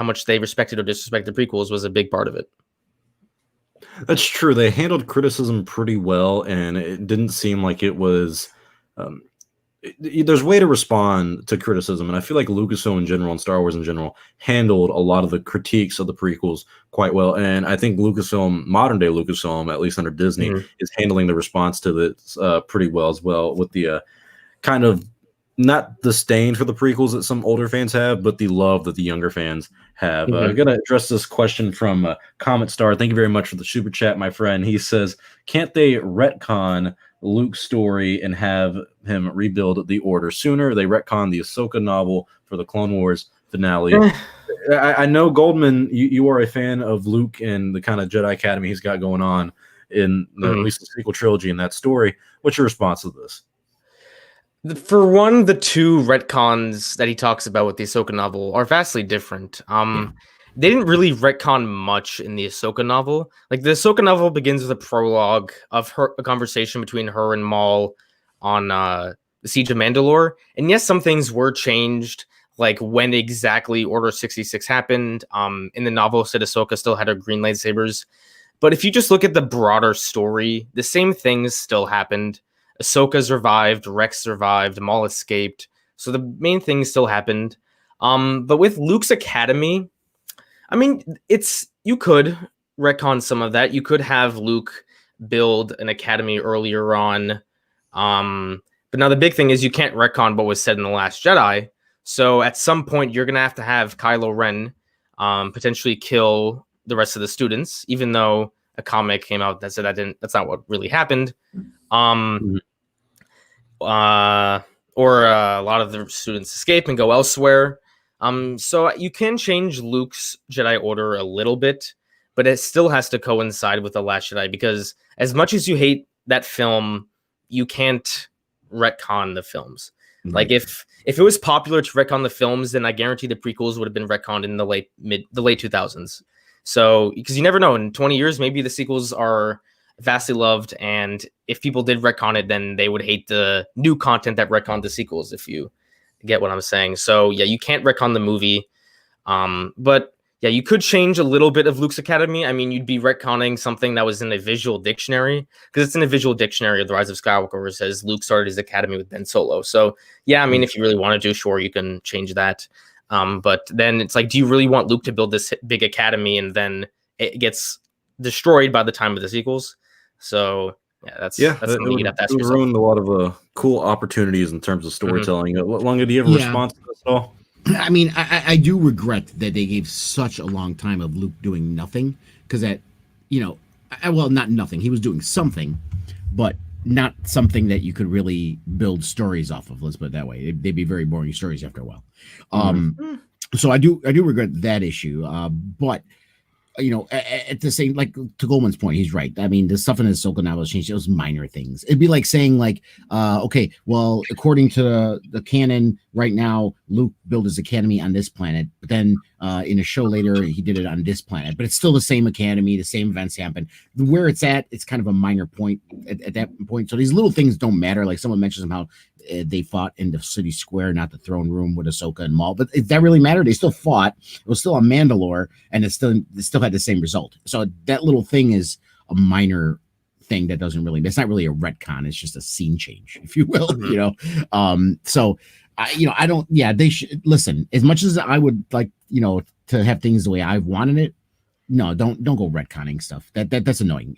much they respected or disrespected the prequels was a big part of it. That's true. They handled criticism pretty well, and it didn't seem like it was. There's a way to respond to criticism, and I feel like Lucasfilm in general and Star Wars in general handled a lot of the critiques of the prequels quite well. And I think Lucasfilm, modern day Lucasfilm, at least under Disney, is handling the response to this pretty well as well, with the kind of not disdain for the prequels that some older fans have, but the love that the younger fans have. I'm going to address this question from Comet Star. Thank you very much for the super chat, my friend. He says, can't they retcon Luke's story and have him rebuild the Order sooner? They retcon the Ahsoka novel for the Clone Wars finale. I know, Goldman, you are a fan of Luke and the kind of Jedi Academy he's got going on in at least the sequel trilogy in that story. What's your response to this? For one, the two retcons that he talks about with the Ahsoka novel are vastly different. They didn't really retcon much in the Ahsoka novel. Like, the Ahsoka novel begins with a prologue of a conversation between her and Maul on the Siege of Mandalore. And yes, some things were changed, like when exactly Order 66 happened. In the novel, said Ahsoka still had her green lightsabers. But if you just look at the broader story, the same things still happened. Ahsoka survived, Rex survived, Maul escaped. So the main thing still happened. But with Luke's Academy, I mean, you could retcon some of that. You could have Luke build an academy earlier on. But now the big thing is you can't retcon what was said in The Last Jedi. So at some point, you're going to have Kylo Ren potentially kill the rest of the students, even though a comic came out that said that's not what really happened. Or a lot of the students escape and go elsewhere. So you can change Luke's Jedi Order a little bit, but it still has to coincide with The Last Jedi, because as much as you hate that film, you can't retcon the films. Right. Like, if it was popular to retcon the films, then I guarantee the prequels would have been retconned in the late 2000s. So, because you never know, in 20 years, maybe the sequels are vastly loved, and if people did retcon it, then they would hate the new content that retconned the sequels, if you get what I'm saying. So yeah, you can't retcon the movie, but Yeah, you could change a little bit of Luke's Academy. I mean, you'd be retconning something that was in a visual dictionary, because it's in a visual dictionary of The Rise of Skywalker where it says Luke started his academy with Ben Solo. So, yeah, I mean, if you really want to, sure, you can change that. But then it's like, do you really want Luke to build this big academy and then it gets destroyed by the time of the sequels? So, yeah, that's something you'd have to ask yourself. Ruined a lot of cool opportunities in terms of storytelling. Lunga, do you have a response to this at all? I mean, I do regret that they gave such a long time of Luke doing nothing, because that, well, not nothing. He was doing something, but not something that you could really build stories off of. Let's put it that way. They'd be very boring stories after a while. So I do regret that issue. But at the same, like, to Goldman's point, he's right. I mean, the stuff in the Ahsoka novel changed. Those minor things. It'd be like saying, like, okay, well, according to the canon right now, Luke built his academy on this planet, but then in a show later, he did it on this planet. But it's still the same academy, the same events happen. Where it's at, it's kind of a minor point at that point. So these little things don't matter. Like someone mentions how they fought in the city square, not the throne room with Ahsoka and Maul. But if that really mattered, they still fought. It was still on Mandalore, and it still had the same result. So that little thing is a minor thing that doesn't really. It's not really a retcon. It's just a scene change, if you will. So I don't. Yeah, they should listen. As much as I would like, to have things the way I wanted it. No, don't go retconning stuff. That's annoying.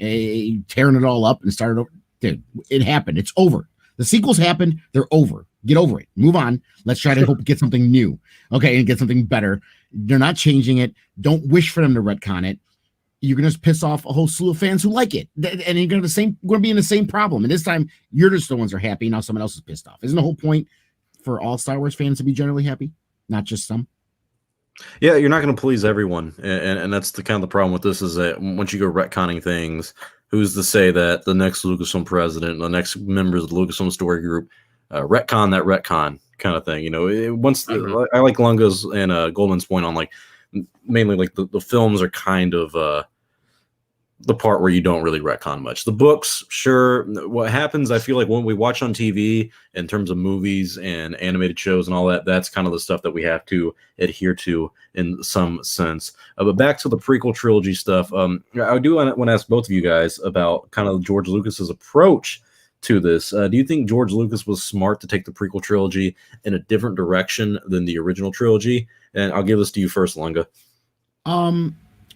Tearing it all up and start it over. Dude, it happened. It's over. The sequels happened. They're over. Get over it. Move on. Let's try to get something new. Okay, and get something better. They're not changing it. Don't wish for them to retcon it. You're gonna piss off a whole slew of fans who like it, and you're gonna be in the same problem. And this time, you're just the ones who are happy. Now someone else is pissed off. Isn't the whole point for all Star Wars fans to be generally happy, not just some? Yeah, you're not going to please everyone, and that's the kind of the problem with this is that once you go retconning things, who's to say that the next Lucasfilm president, the next members of the Lucasfilm story group, retcon that retcon kind of thing? I like Lunga's and Goldman's point on, like, mainly like the films are kind of the part where you don't really retcon much. The books, sure. What happens, I feel like when we watch on TV in terms of movies and animated shows and all that, that's kind of the stuff that we have to adhere to in some sense. But back to the prequel trilogy stuff, I do want to ask both of you guys about kind of George Lucas's approach to this. Do you think George Lucas was smart to take the prequel trilogy in a different direction than the original trilogy? And I'll give this to you first, Lunga.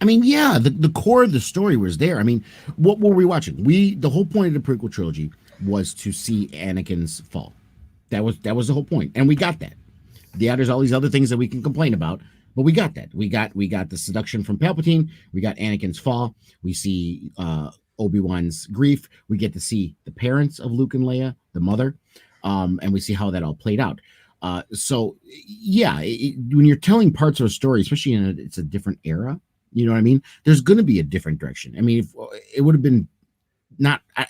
I mean, yeah, the core of the story was there. I mean, what were we watching? The whole point of the prequel trilogy was to see Anakin's fall. That was the whole point, and we got that. Yeah, there's all these other things that we can complain about, but we got that. We got the seduction from Palpatine. We got Anakin's fall. We see Obi-Wan's grief. We get to see the parents of Luke and Leia, the mother, and we see how that all played out. So yeah, when you're telling parts of a story, especially it's a different era. You know what I mean? There's going to be a different direction. I mean, it would have been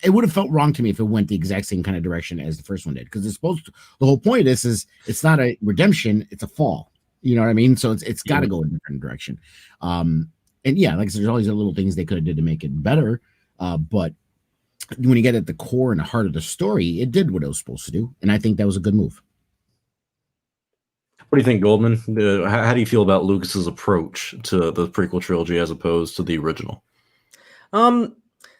it would have felt wrong to me if it went the exact same kind of direction as the first one did, because the whole point of this is it's not a redemption, it's a fall. You know what I mean? So it's got to go in a different direction. And yeah, like I said, there's all these little things they could have did to make it better. But when you get at the core and the heart of the story, it did what it was supposed to do. And I think that was a good move. What do you think, Goldman? How do you feel about Lucas's approach to the prequel trilogy as opposed to the original?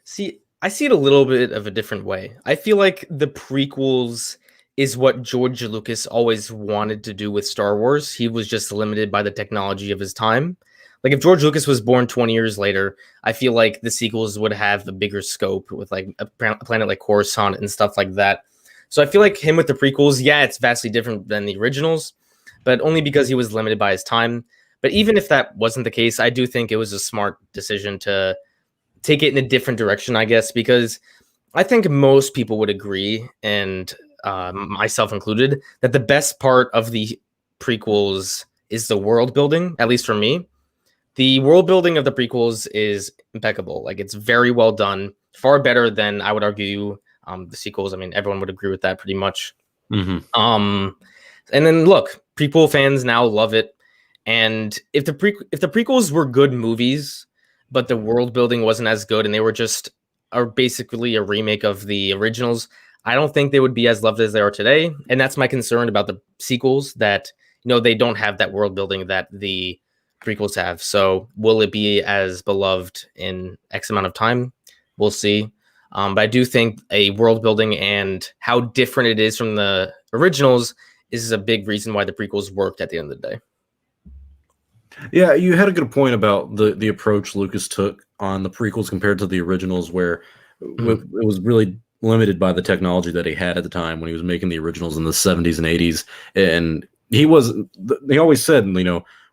See, I see it a little bit of a different way. I feel like the prequels is what George Lucas always wanted to do with Star Wars. He was just limited by the technology of his time. Like, if George Lucas was born 20 years later, I feel like the sequels would have a bigger scope with like a planet like Coruscant and stuff like that. So I feel like him with the prequels, yeah, it's vastly different than the originals, but only because he was limited by his time. But even if that wasn't the case, I do think it was a smart decision to take it in a different direction, I guess, because I think most people would agree, and myself included, that the best part of the prequels is the world building, at least for me. The world building of the prequels is impeccable. Like, it's very well done, far better than, I would argue, the sequels. I mean, everyone would agree with that pretty much. Mm-hmm. And then look, prequel fans now love it. And if the prequels were good movies, but the world building wasn't as good, and they were basically a remake of the originals, I don't think they would be as loved as they are today. And that's my concern about the sequels, that, they don't have that world building that the prequels have. So will it be as beloved in X amount of time? We'll see. But I do think a world building and how different it is from the originals is a big reason why the prequels worked at the end of the day. Yeah, you had a good point about the approach Lucas took on the prequels compared to the originals, where it was really limited by the technology that he had at the time when he was making the originals in the 70s and 80s. And he always said,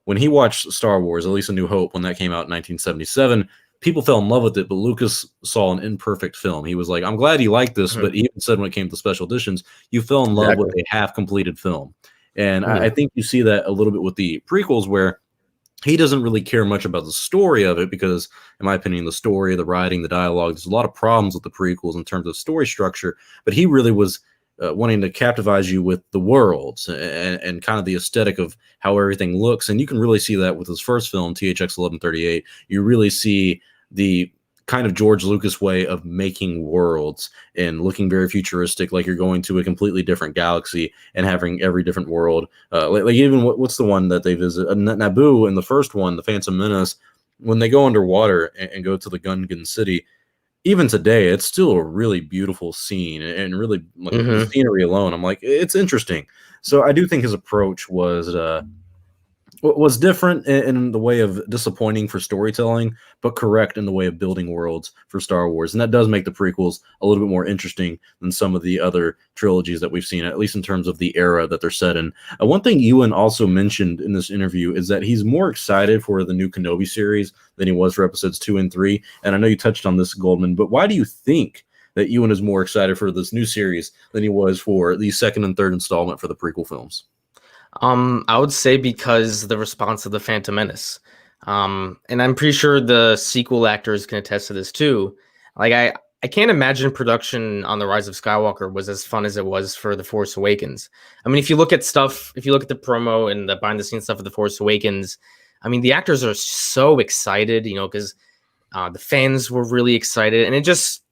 when he watched Star Wars, at least A New Hope, when that came out in 1977, people fell in love with it, but Lucas saw an imperfect film. He was like, I'm glad you liked this, but he even said when it came to special editions, you fell in love with a half-completed film. And I think you see that a little bit with the prequels, where he doesn't really care much about the story of it because, in my opinion, the story, the writing, the dialogue, there's a lot of problems with the prequels in terms of story structure, but he really was wanting to captivize you with the worlds and kind of the aesthetic of how everything looks. And you can really see that with his first film, THX 1138. You really see the kind of George Lucas way of making worlds and looking very futuristic, like you're going to a completely different galaxy and having every different world. Like even what's the one that they visit? Naboo in the first one, The Phantom Menace, when they go underwater and go to the Gungan city, even today, it's still a really beautiful scene and really like the scenery alone. I'm like, it's interesting. So I do think his approach was different in the way of disappointing for storytelling, but correct in the way of building worlds for Star Wars. And that does make the prequels a little bit more interesting than some of the other trilogies that we've seen, at least in terms of the era that they're set in. One thing Ewan also mentioned in this interview is that he's more excited for the new Kenobi series than he was for episodes 2 and 3. And I know you touched on this, Goldman, but why do you think that Ewan is more excited for this new series than he was for the second and third installment for the prequel films? I would say because the response of the Phantom Menace. And I'm pretty sure the sequel actors can attest to this too. Like I can't imagine production on The Rise of Skywalker was as fun as it was for The Force Awakens. I mean, if you look at the promo and the behind the scenes stuff of The Force Awakens, I mean, the actors are so excited, because the fans were really excited, and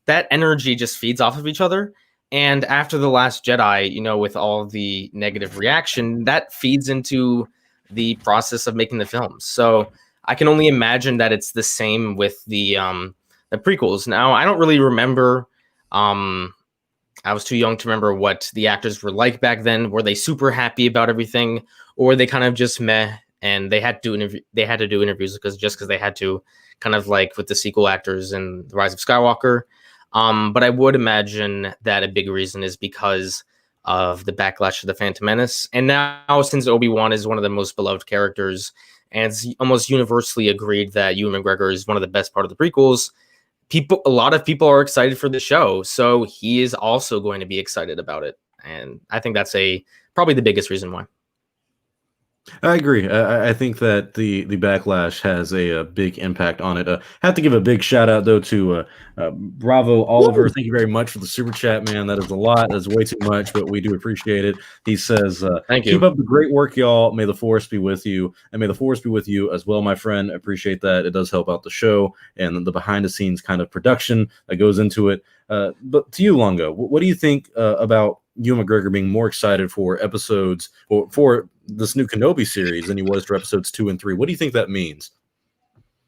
that energy just feeds off of each other. And after The Last Jedi, with all the negative reaction, that feeds into the process of making the films. So I can only imagine that it's the same with the prequels. Now, I don't really remember. I was too young to remember what the actors were like back then. Were they super happy about everything, or were they kind of just meh? And they had to do interviews because they had to, kind of like with the sequel actors in The Rise of Skywalker. But I would imagine that a big reason is because of the backlash of the Phantom Menace. And now, since Obi-Wan is one of the most beloved characters, and it's almost universally agreed that Ewan McGregor is one of the best part of the prequels, a lot of people are excited for the show. So he is also going to be excited about it. And I think that's probably the biggest reason why. I agree. I think that the backlash has a big impact on it. Have to give a big shout out though to Bravo Oliver. Woo! Thank you very much for the super chat, man. That is a lot. That's way too much, but we do appreciate it. He says, "Thank you. Keep up the great work, y'all. May the force be with you, and may the force be with you as well, my friend. Appreciate that. It does help out the show and the behind the scenes kind of production that goes into it." But to you, Lunga, what do you think about Ewan McGregor being more excited for episodes or for this new Kenobi series than he was for episodes 2 and 3? What do you think that means?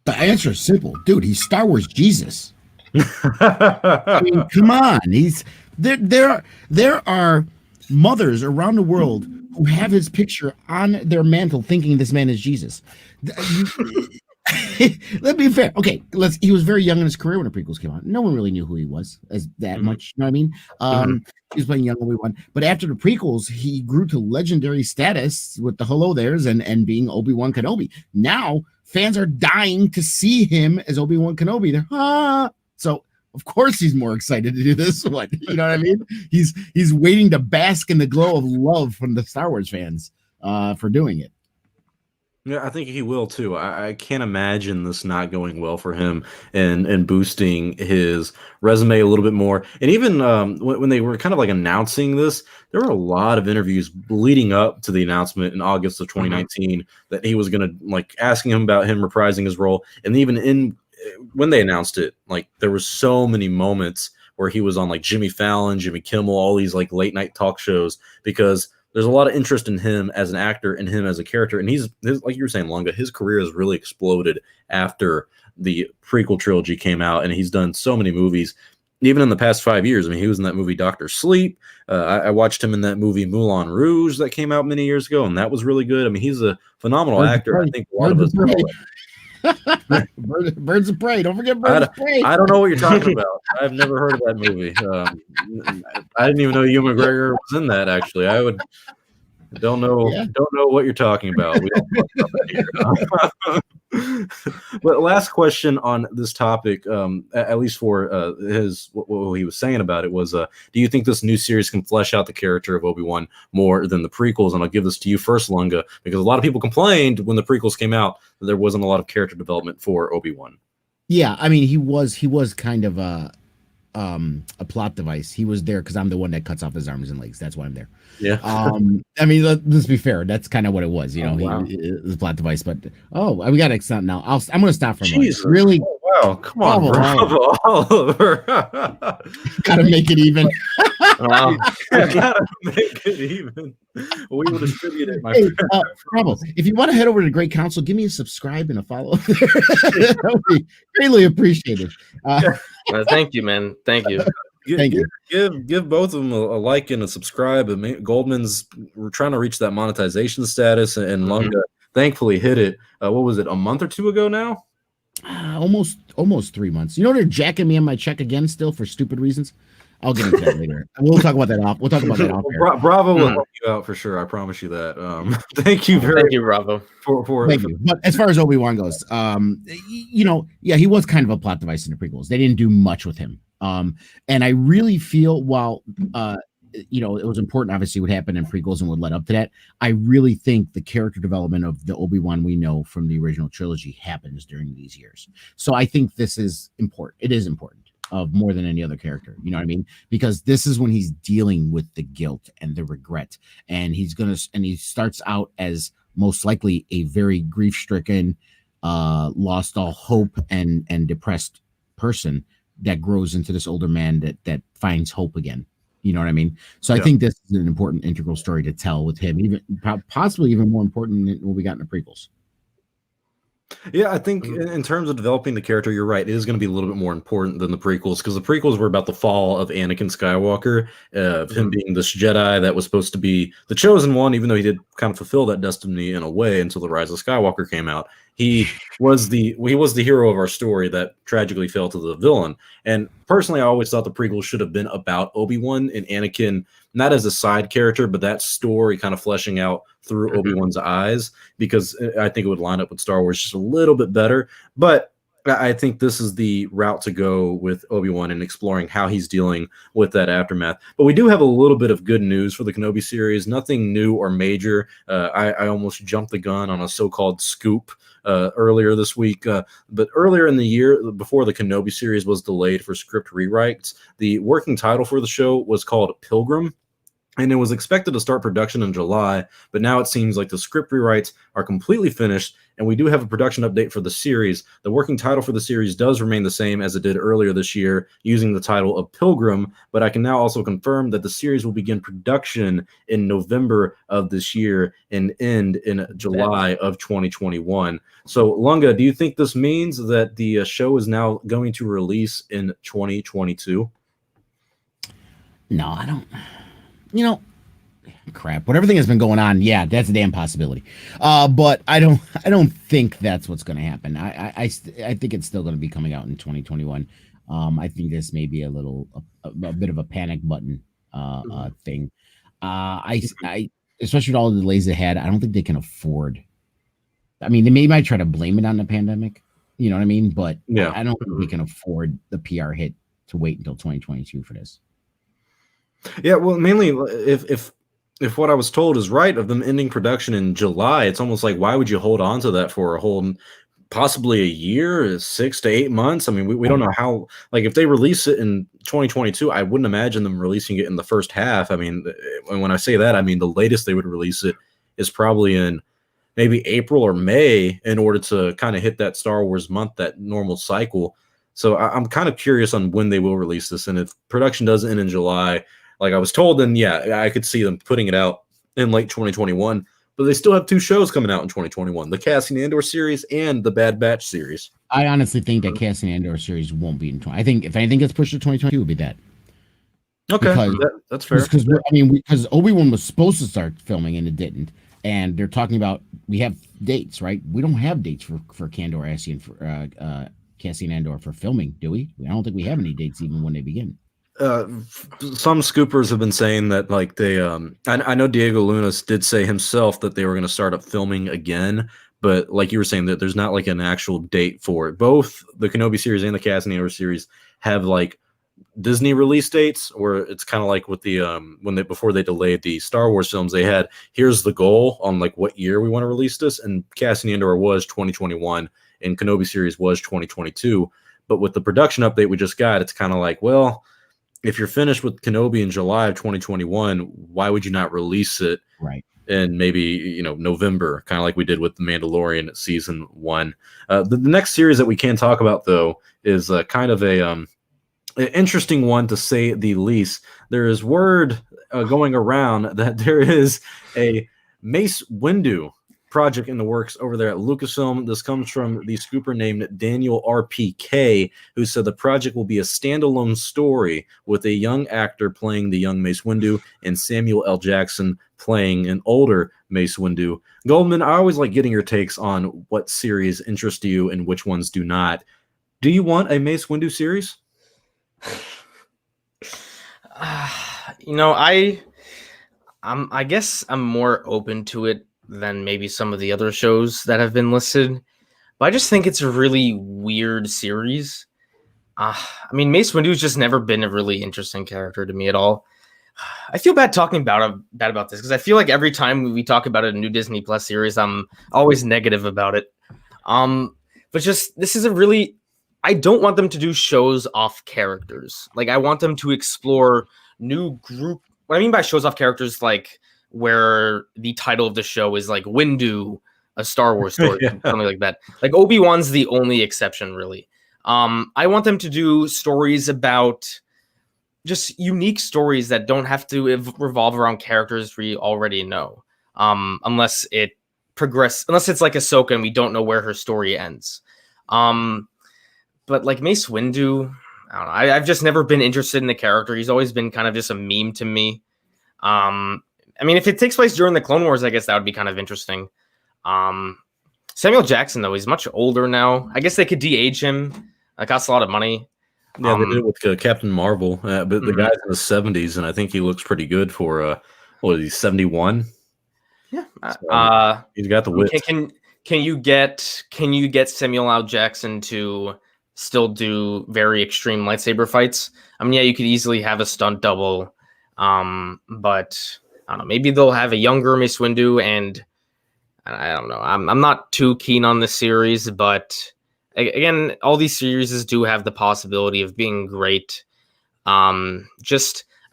The answer is simple, dude. He's Star Wars Jesus. I mean, come on. There are mothers around the world who have his picture on their mantle, thinking this man is Jesus. Let's be fair. Okay, he was very young in his career when the prequels came out. No one really knew who he was as that much. You know what I mean? He was playing young Obi-Wan. But after the prequels, he grew to legendary status with the hello there's and being Obi-Wan Kenobi. Now, fans are dying to see him as Obi-Wan Kenobi. So, of course, he's more excited to do this one. You know what I mean? He's waiting to bask in the glow of love from the Star Wars fans for doing it. Yeah, I think he will too. I can't imagine this not going well for him and boosting his resume a little bit more. And even when they were kind of like announcing this, there were a lot of interviews leading up to the announcement in August of 2019 that he was going to like asking him about him reprising his role. And even when they announced it, like there were so many moments where he was on like Jimmy Fallon, Jimmy Kimmel, all these like late night talk shows because there's a lot of interest in him as an actor and him as a character. And his, like you were saying, Lunga, his career has really exploded after the prequel trilogy came out, and he's done so many movies. Even in the past 5 years, I mean, he was in that movie Dr. Sleep. I watched him in that movie Moulin Rouge that came out many years ago, and that was really good. I mean, he's a phenomenal actor. I think a lot of us know it. Birds of Prey. Don't forget Birds of Prey. I don't know what you're talking about. I've never heard of that movie. I didn't even know Ewan McGregor was in that. Actually, don't know what you're talking about. We don't talk about that here. But last question on this topic, at least for what he was saying about it was, do you think this new series can flesh out the character of Obi-Wan more than the prequels? And I'll give this to you first, Lunga, because a lot of people complained when the prequels came out that there wasn't a lot of character development for Obi-Wan. Yeah, I mean, he was kind of a plot device. He was there because I'm the one that cuts off his arms and legs. That's why I'm there. Yeah. I mean, let's be fair. That's kind of what it was. You know, wow. he was a plot device. But we got to stop now. I'm going to stop for a moment. Jesus. Really? Oh, wow. Come on, Bravo, Oliver. Got to make it even. Wow. Gotta make it even. We will distribute it, my Hey, friend. Bravo, if you want to head over to the Great Council, give me a subscribe and a follow. That would be greatly appreciated. Thank you, man. Thank you. Thank you. Give both of them a like and a subscribe. We're trying to reach that monetization status, and Lunga thankfully hit it. What was it, a month or two ago now? Almost 3 months. You know they're jacking me on my check again still for stupid reasons. I'll get into that later. We'll talk about that off. We'll talk about that off air. Bravo will help you out for sure. I promise you that. Thank you Thank you, Bravo. Thank you. But as far as Obi-Wan goes, he was kind of a plot device in the prequels. They didn't do much with him. And I really feel while it was important, obviously, what happened in prequels and what led up to that. I really think the character development of the Obi-Wan we know from the original trilogy happens during these years. So I think this is important. It is important of more than any other character. You know what I mean? Because this is when he's dealing with the guilt and the regret, and he starts out as most likely a very grief-stricken, lost all hope and depressed person that grows into this older man that finds hope again. You know what I mean? So I think this is an important integral story to tell with him, even possibly even more important than what we got in the prequels. Yeah, I think in terms of developing the character, you're right. It is going to be a little bit more important than the prequels, because the prequels were about the fall of Anakin Skywalker, of him being this Jedi that was supposed to be the chosen one, even though he did kind of fulfill that destiny in a way until the Rise of Skywalker came out. He was the hero of our story that tragically fell to the villain. And personally, I always thought the prequels should have been about Obi-Wan and Anakin, not as a side character, but that story kind of fleshing out through Obi-Wan's eyes, because I think it would line up with Star Wars just a little bit better. But I think this is the route to go with Obi-Wan and exploring how he's dealing with that aftermath. But we do have a little bit of good news for the Kenobi series. Nothing new or major. I almost jumped the gun on a so-called scoop earlier this week. But earlier in the year, before the Kenobi series was delayed for script rewrites, the working title for the show was called Pilgrim. And it was expected to start production in July, but now it seems like the script rewrites are completely finished, and we do have a production update for the series. The working title for the series does remain the same as it did earlier this year, using the title of Pilgrim, but I can now also confirm that the series will begin production in November of this year and end in July of 2021. So, Lunga, do you think this means that the show is now going to release in 2022? No, I don't. Crap. What everything has been going on, yeah, that's a damn possibility. But I don't think that's what's going to happen. I think it's still going to be coming out in 2021. I think this may be a bit of a panic button thing. I especially with all the delays they had, I don't think they can afford. I mean, they might try to blame it on the pandemic. You know what I mean? But yeah, I don't think we can afford the PR hit to wait until 2022 for this. Yeah, well, mainly if what I was told is right of them ending production in July, it's almost like, why would you hold on to that for a whole possibly a year, 6 to 8 months? I mean, we don't know how, like, if they release it in 2022, I wouldn't imagine them releasing it in the first half. I mean, when I say that, I mean the latest they would release it is probably in maybe April or May in order to kind of hit that Star Wars month, that normal cycle. So I'm kind of curious on when they will release this. And if production does end in July, like I was told, then yeah, I could see them putting it out in late 2021. But they still have 2 shows coming out in 2021: the Cassian Andor series and the Bad Batch series. I honestly think that Cassian Andor series won't be in 20. I think if anything gets pushed to 2022, it would be that. Okay, because, that's fair. Because Obi-Wan was supposed to start filming and it didn't, and they're talking about we have dates, right? We don't have dates for Cassian Andor for filming, do we? I don't think we have any dates even when they begin. Some scoopers have been saying that like they I know Diego Luna did say himself that they were going to start up filming again, but like you were saying that there's not like an actual date for it. Both the Kenobi series and the Cassian Andor series have like Disney release dates, or it's kind of like with the before they delayed the Star Wars films, they had here's the goal on like what year we want to release this, and Cassian Andor was 2021 and Kenobi series was 2022. But with the production update we just got, it's kind of like, well, if you're finished with Kenobi in July of 2021, why would you not release it right in maybe November, kind of like we did with the Mandalorian season 1? The next series that we can talk about though is kind of a interesting one, to say the least. There is word going around that there is a Mace Windu project in the works over there at Lucasfilm. This comes from the scooper named Daniel RPK, who said the project will be a standalone story with a young actor playing the young Mace Windu and Samuel L. Jackson playing an older Mace Windu. Goldman, I always like getting your takes on what series interest you and which ones do not. Do you want a Mace Windu series? I guess I'm more open to it than maybe some of the other shows that have been listed, but I just think it's a really weird series. Mace Windu's just never been a really interesting character to me at all. I feel bad talking bad about this because I feel like every time we talk about a new Disney Plus series, I'm always negative about it. But just this is a really, I don't want them to do shows off characters. Like I want them to explore new group. What I mean by shows off characters, like where the title of the show is like Windu, a Star Wars story, yeah. Something like that. Like Obi-Wan's the only exception, really. I want them to do stories about just unique stories that don't have to revolve around characters we already know. Unless it's like Ahsoka and we don't know where her story ends. But like Mace Windu, I don't know. I've just never been interested in the character. He's always been kind of just a meme to me. If it takes place during the Clone Wars, I guess that would be kind of interesting. Samuel Jackson, though, he's much older now. I guess they could de-age him. That costs a lot of money. Yeah, they did it with Captain Marvel, but the guy's in his 70s, and I think he looks pretty good for, what is he, 71? Yeah. So, he's got the wit. Can you get Samuel L. Jackson to still do very extreme lightsaber fights? You could easily have a stunt double, but I don't know. Maybe they'll have a younger Mace Windu, and I don't know. I'm not too keen on this series, but again, all these series do have the possibility of being great. I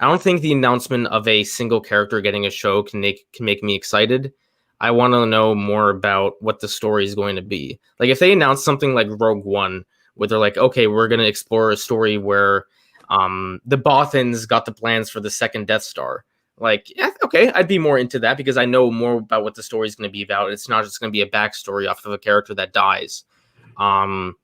don't think the announcement of a single character getting a show can make me excited. I want to know more about what the story is going to be. Like if they announce something like Rogue One, where they're like, okay, we're going to explore a story where the Bothans got the plans for the second Death Star. Like, yeah, okay, I'd be more into that because I know more about what the story is going to be about. It's not just going to be a backstory off of a character that dies. So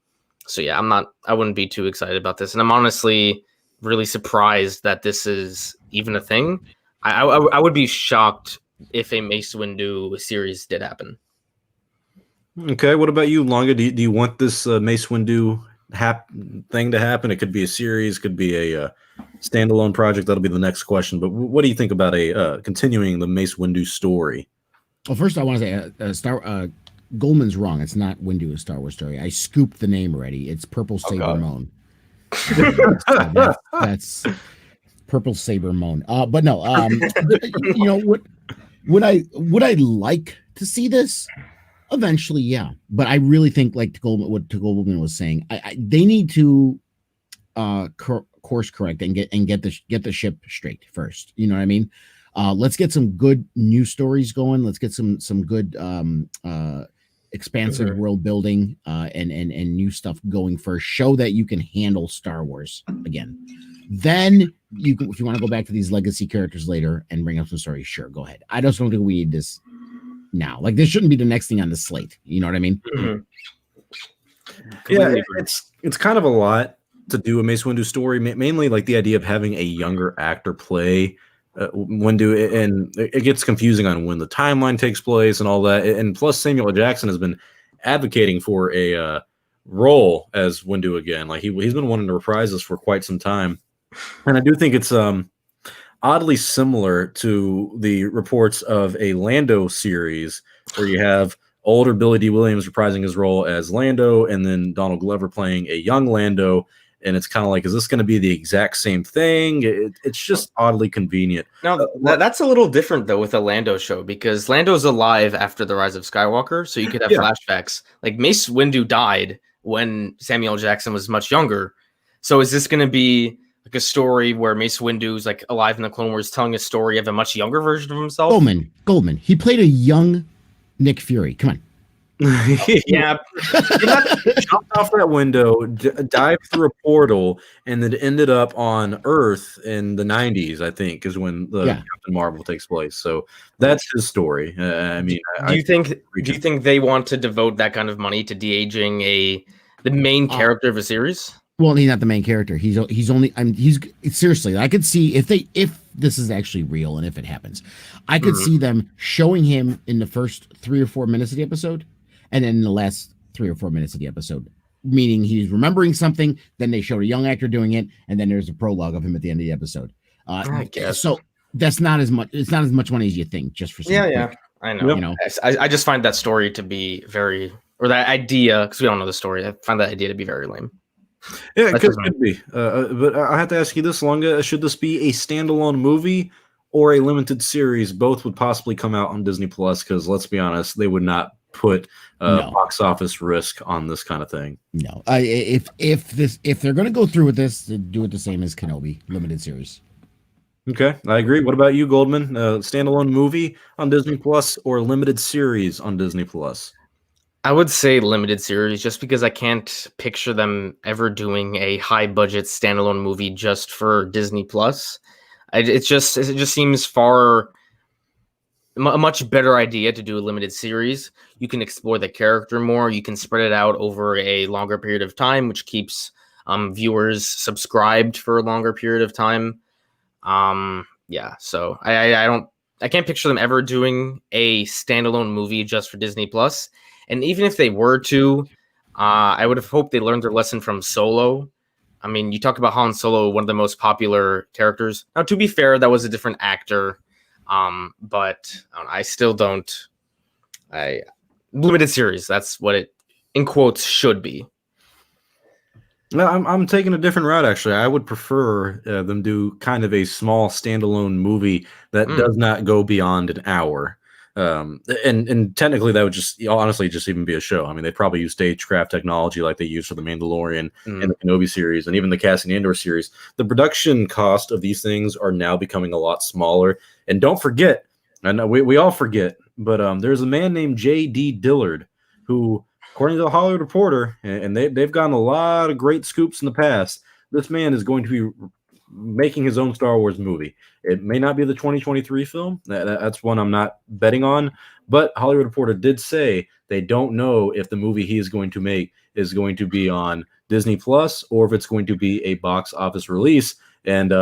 yeah, I wouldn't be too excited about this. And I'm honestly really surprised that this is even a thing. I would be shocked if a Mace Windu series did happen. Okay, what about you, Lunga? Do you want this Mace Windu thing to happen? It could be a series, could be a standalone project. That'll be the next question. But what do you think about continuing the Mace Windu story? Well, first I want to say Goldman's wrong. It's not Windu, a Star Wars story. I scooped the name already. It's Purple Saber Moan. that's Purple Saber Moan. But no, would I like to see this? Eventually, yeah. But I really think, like what Goldman was saying, they need to course correct and get the ship straight first. You know what I mean? Let's get some good new stories going. Let's get some good expansive world building and new stuff going first. Show that you can handle Star Wars again. Then you can, if you want to go back to these legacy characters later and bring up some stories, sure, go ahead. I just don't think we need this now. Like, this shouldn't be the next thing on the slate. You know what I mean? Mhm. Yeah, it's kind of a lot to do a Mace Windu story. Mainly, like the idea of having a younger actor play Windu, and it gets confusing on when the timeline takes place and all that. And plus, Samuel L. Jackson has been advocating for a role as Windu again. Like he's been wanting to reprise this for quite some time, and I do think it's oddly similar to the reports of a Lando series where you have older Billy D. Williams reprising his role as Lando, and then Donald Glover playing a young Lando. And it's kind of like, is this going to be the exact same thing? It's just oddly convenient. Now, that's a little different, though, with a Lando show, because Lando's alive after the Rise of Skywalker, so you could have flashbacks. Like, Mace Windu died when Samuel L. Jackson was much younger. So is this going to be like a story where Mace Windu's like alive in the Clone Wars telling a story of a much younger version of himself? Goldman. He played a young Nick Fury. Come on. Yeah, jumped off that window, dived through a portal, and then ended up on Earth in the 90s. I think is when the Captain Marvel takes place. So that's his story. I mean, do you think they want to devote that kind of money to de-aging the main character of a series? Well, he's not the main character. He's only. He's seriously. I could see if this is actually real and if it happens, I could see them showing him in the first 3 or 4 minutes of the episode. And then in the last 3 or 4 minutes of the episode, meaning he's remembering something, then they showed a young actor doing it, and then there's a prologue of him at the end of the episode. I guess. So that's not as much. It's not as much money as you think, just for something. Yeah. I know. You know, I just find that story to be or that idea, because we don't know the story. I find that idea to be very lame. Yeah, it could be. But I have to ask you this, Lunga: should this be a standalone movie or a limited series? Both would possibly come out on Disney Plus, because let's be honest, they would not put box office risk on this kind of thing. No, if they're going to go through with this, do it the same as Kenobi limited series. Okay, I agree. What about you, Goldman? Standalone movie on Disney Plus or limited series on Disney Plus? I would say limited series, just because I can't picture them ever doing a high budget standalone movie just for Disney Plus. It just seems a much better idea to do a limited series. You can explore the character more. You can spread it out over a longer period of time, which keeps viewers subscribed for a longer period of time. So I can't picture them ever doing a standalone movie just for Disney Plus. And even if they were to, I would have hoped they learned their lesson from Solo. I mean, you talk about Han Solo, one of the most popular characters. Now, to be fair, that was a different actor. But I still don't. Limited series. That's what it, in quotes, should be. No, I'm taking a different route. Actually, I would prefer them do kind of a small standalone movie that does not go beyond an hour. And technically, that would just honestly just even be a show. I mean, they probably use stagecraft technology like they use for the Mandalorian and the Kenobi series, and even the Cassian Andor series. The production cost of these things are now becoming a lot smaller. And don't forget, I know we all forget, but there's a man named J.D. Dillard who, according to the Hollywood Reporter, and they've gotten a lot of great scoops in the past, this man is going to be making his own Star Wars movie. It may not be the 2023 film. That's one I'm not betting on. But Hollywood Reporter did say they don't know if the movie he is going to make is going to be on Disney Plus or if it's going to be a box office release. And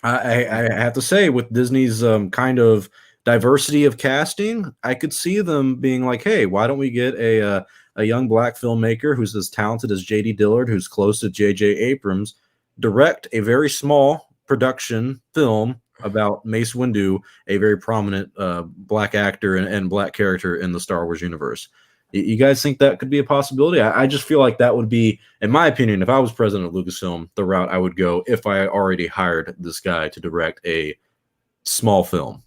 I have to say, with Disney's kind of diversity of casting, I could see them being like, hey, why don't we get a young black filmmaker who's as talented as J.D. Dillard, who's close to J.J. Abrams, direct a very small production film about Mace Windu, a very prominent black actor and black character in the Star Wars universe. You guys think that could be a possibility? I just feel like that would be, in my opinion, if I was president of Lucasfilm, the route I would go if I already hired this guy to direct a small film.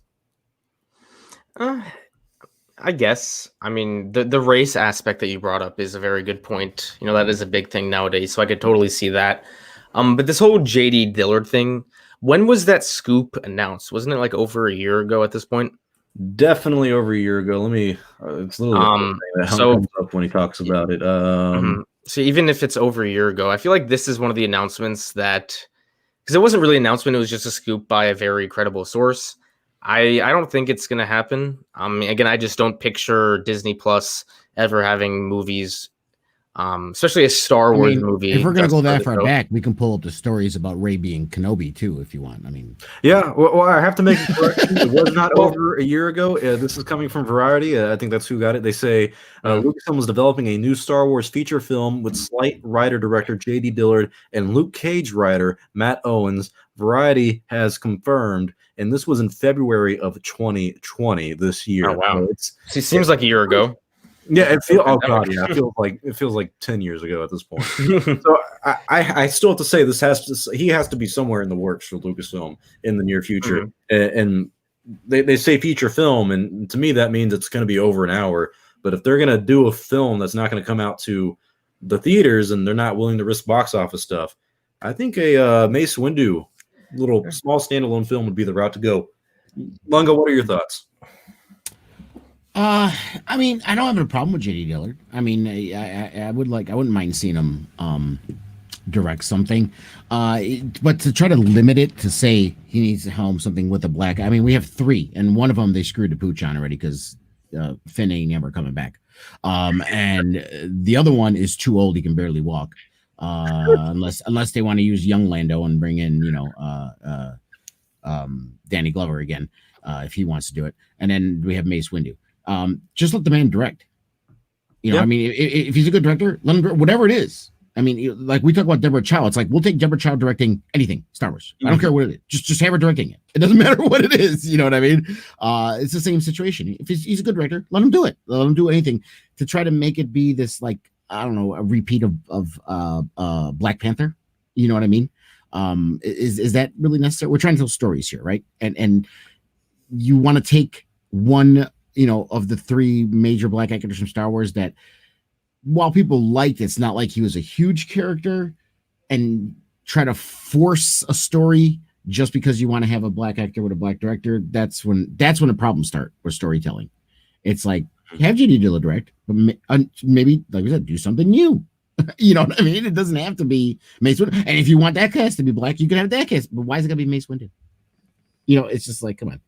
I guess. I mean, the race aspect that you brought up is a very good point. You know, that is a big thing nowadays, so I could totally see that. But this whole J.D. Dillard thing, when was that scoop announced? Wasn't it like over a year ago at this point? Definitely over a year ago. Let me. It's a little that comes up when he talks about it. So even if it's over a year ago, I feel like this is one of the announcements that because it wasn't really an announcement, it was just a scoop by a very credible source. I don't think it's gonna happen. Again, I just don't picture Disney Plus ever having movies, especially a Star Wars movie. If we're gonna just go for that the far show. back, we can pull up the stories about Rey being Kenobi too, if you want. I mean, Yeah, well, I have to make a correction. It was not over a year ago. This is coming from Variety. I think that's who got it. They say Lucasfilm was developing a new Star Wars feature film with Slight writer-director J.D. Dillard and Luke Cage writer Matt Owens. Variety has confirmed, and this was in February of 2020 this year. Oh wow! So It seems like a year ago. yeah, it feels. Oh god, yeah, it feels like 10 years ago at this point. So I still have to say he has to be somewhere in the works for Lucasfilm in the near future. And they say feature film, and to me that means it's going to be over an hour. But if they're going to do a film that's not going to come out to the theaters and they're not willing to risk box office stuff, I think a Mace Windu little small standalone film would be the route to go. Lunga, what are your thoughts? I mean, I don't have a problem with J.D. Dillard. I mean, I wouldn't mind seeing him direct something. But to try to limit it to say he needs to helm something with a black, I mean, we have 3, and one of them they screwed the pooch on already because Finn ain't never coming back. And the other one is too old; he can barely walk. Unless they want to use young Lando and bring in, Danny Glover again, if he wants to do it. And then we have Mace Windu. Just let the man direct. I mean, if he's a good director, let him direct whatever it is. I mean, like we talk about Deborah Chow, it's like we'll take Deborah Chow directing anything Star Wars. I don't care what it is. Just have her directing it. It doesn't matter what it is. You know what I mean? It's the same situation. If he's a good director, let him do it. Let him do anything to try to make it be this, like, I don't know, a repeat of Black Panther. You know what I mean? Is that really necessary? We're trying to tell stories here, right? And you want to take one, of the 3 major black actors from Star Wars that, while people liked, it's not like he was a huge character, and try to force a story just because you want to have a black actor with a black director. That's when the problems start with storytelling. It's like, have J.D. Dillard direct, but maybe, like we said, do something new. You know what I mean? It doesn't have to be Mace Windu. And if you want that cast to be black, you can have that cast. But why is it gonna be Mace Windu? It's just like, come on.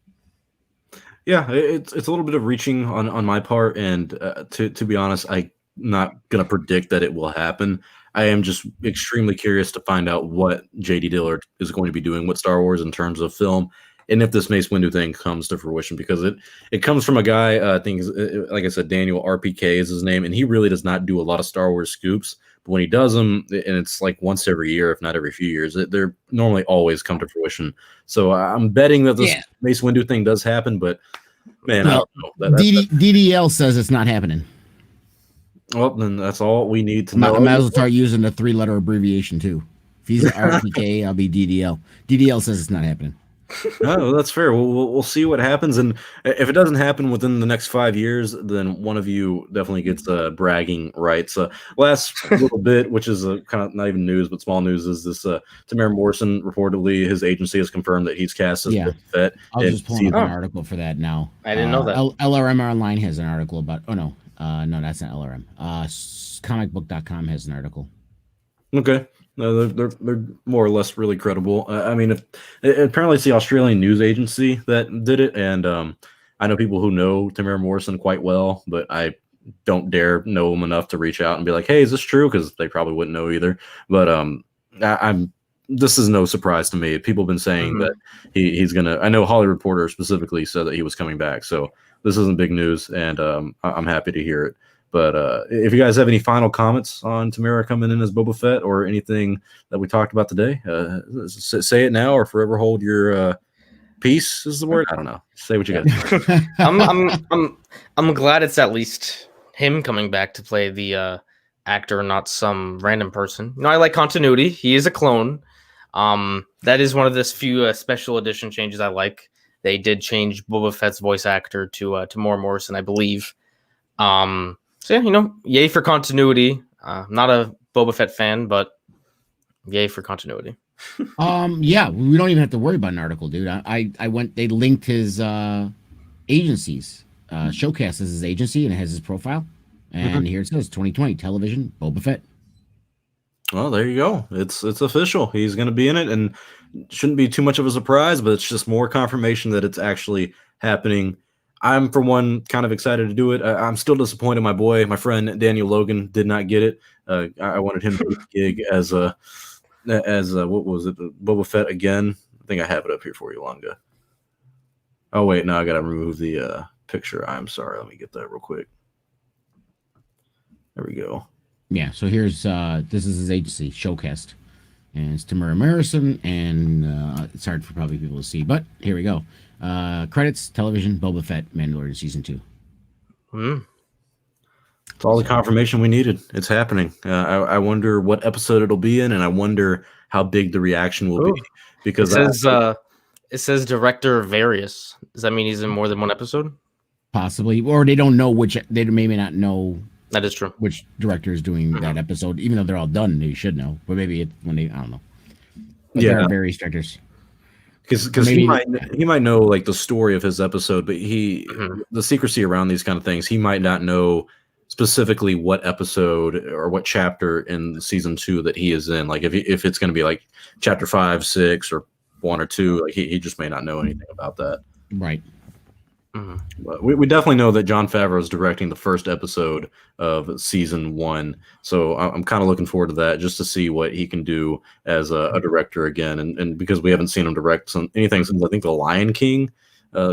Yeah, it's a little bit of reaching on my part, and to be honest, I'm not gonna predict that it will happen. I am just extremely curious to find out what J.D. Dillard is going to be doing with Star Wars in terms of film, and if this Mace Windu thing comes to fruition, because it comes from a guy, I think, like I said, Daniel RPK is his name, and he really does not do a lot of Star Wars scoops. But when he does them, and it's like once every year, if not every few years, they're normally always come to fruition. So I'm betting that this Mace Windu thing does happen, but man, I don't know. DDL says it's not happening. Well, then that's all we need to know. I might as well start using the 3-letter abbreviation too. If he's RPK, I'll be DDL. DDL says it's not happening. No, that's fair. We'll see what happens, and if it doesn't happen within the next 5 years, then one of you definitely gets bragging rights. Last little bit, which is kind of not even news, but small news, is this Tamara Morrison, reportedly his agency has confirmed that he's cast as Boba Fett. I was just pulling up an article for that now. I didn't know that. LRM Online has an article about. Oh no, that's not LRM. Comicbook.com has an article. Okay. No, they're more or less really credible. I mean, apparently it's the Australian news agency that did it, and I know people who know Tamara Morrison quite well, but I don't dare know them enough to reach out and be like, "Hey, is this true?" Because they probably wouldn't know either. But this is no surprise to me. People have been saying that he's gonna. I know Hollywood Reporter specifically said that he was coming back, so this isn't big news, and I'm happy to hear it. But if you guys have any final comments on Tamara coming in as Boba Fett or anything that we talked about today, say it now or forever hold your peace is the word. I don't know. Say what you got. I'm glad it's at least him coming back to play the actor, not some random person. I like continuity. He is a clone. That is one of the few special edition changes I like. They did change Boba Fett's voice actor to Tamara Morrison, I believe. So yeah, yay for continuity. Not a Boba Fett fan, but yay for continuity. Yeah, we don't even have to worry about an article, dude. I went. They linked his agencies. Showcast is his agency, and it has his profile. And here it says 2020 television Boba Fett. Well, there you go. It's official. He's going to be in it, and shouldn't be too much of a surprise, but it's just more confirmation that it's actually happening. I'm, for one, kind of excited to do it. I'm still disappointed. My friend Daniel Logan did not get it. I wanted him to get the gig as what was it, Boba Fett again. I think I have it up here for you, Lunga. Oh wait, no, I got to remove the picture. I'm sorry. Let me get that real quick. There we go. Yeah, so here's this is his agency, Showcast. And it's Tamara Morrison, and it's hard for probably people to see, but here we go. Credits, television, Boba Fett, Mandalorian Season 2. It's all the confirmation we needed. It's happening. I wonder what episode it'll be in, and I wonder how big the reaction will be. Because it says director various. Does that mean he's in more than one episode? Possibly, or they don't know which. They may not know. That is true. Which director is doing that episode? Even though they're all done, they should know. But maybe when they, I don't know. But there are various directors. Because he might know like the story of his episode, but the secrecy around these kind of things, he might not know specifically what episode or what chapter in season 2 that he is in. Like if it's going to be like chapter 5, 6, or 1 or 2, like he just may not know anything about that. Right. But we definitely know that Jon Favreau is directing the first episode of season 1, so I'm kind of looking forward to that, just to see what he can do as a director again, and because we haven't seen him direct anything since I think The Lion King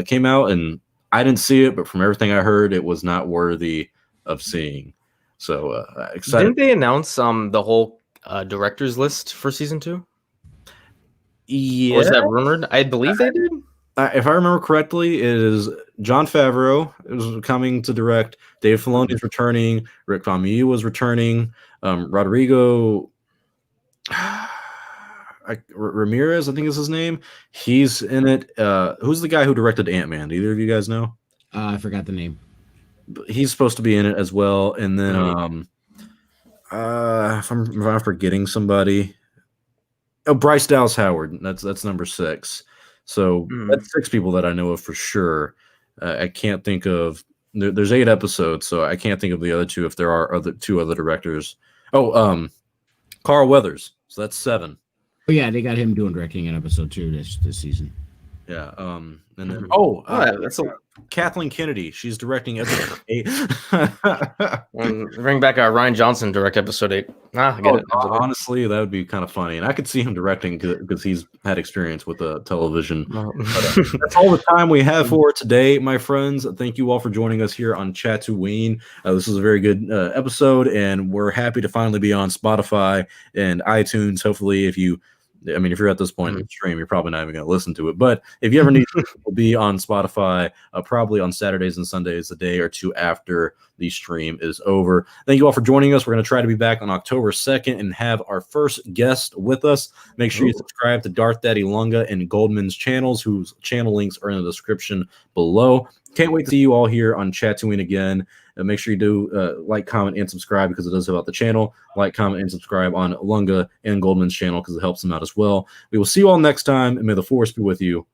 came out, and I didn't see it, but from everything I heard, it was not worthy of seeing. So excited. Didn't they announce the whole directors list for season 2? Yeah, or was that rumored? I believe they did. If I remember correctly, it is Jon Favreau is coming to direct. Dave Filoni is returning. Rick Famuyiwa was returning. Rodrigo Ramirez, I think is his name. He's in it. Who's the guy who directed Ant-Man? Do either of you guys know? I forgot the name. He's supposed to be in it as well. And then, if I'm forgetting somebody, Bryce Dallas Howard. That's number 6. So that's 6 people that I know of for sure. I can't think of. There's 8 episodes, so I can't think of the other 2 if there are 2 other directors. Oh, Carl Weathers. So that's 7. Oh yeah, they got him doing directing in episode 2 this season. Yeah. And then that's Kathleen Kennedy. She's directing episode 8. Bring back Ryan Johnson direct episode 8. I get it. Honestly, that would be kind of funny, and I could see him directing because he's had experience with television. That's all the time we have for today, my friends. Thank you all for joining us here on Chatooine. This is a very good episode, and we're happy to finally be on Spotify and iTunes. Hopefully, if you're at this point in the stream, you're probably not even going to listen to it. But if you ever need to, we'll be on Spotify, probably on Saturdays and Sundays, a day or 2 after the stream is over. Thank you all for joining us. We're going to try to be back on October 2nd and have our first guest with us. Make sure you subscribe to Darth Daddy Lunga and Goldman's channels, whose channel links are in the description below. Can't wait to see you all here on Chatooine again. Make sure you do like, comment, and subscribe because it does help out the channel. Like, comment, and subscribe on Lunga and Goldman's channel because it helps them out as well. We will see you all next time, and may the Force be with you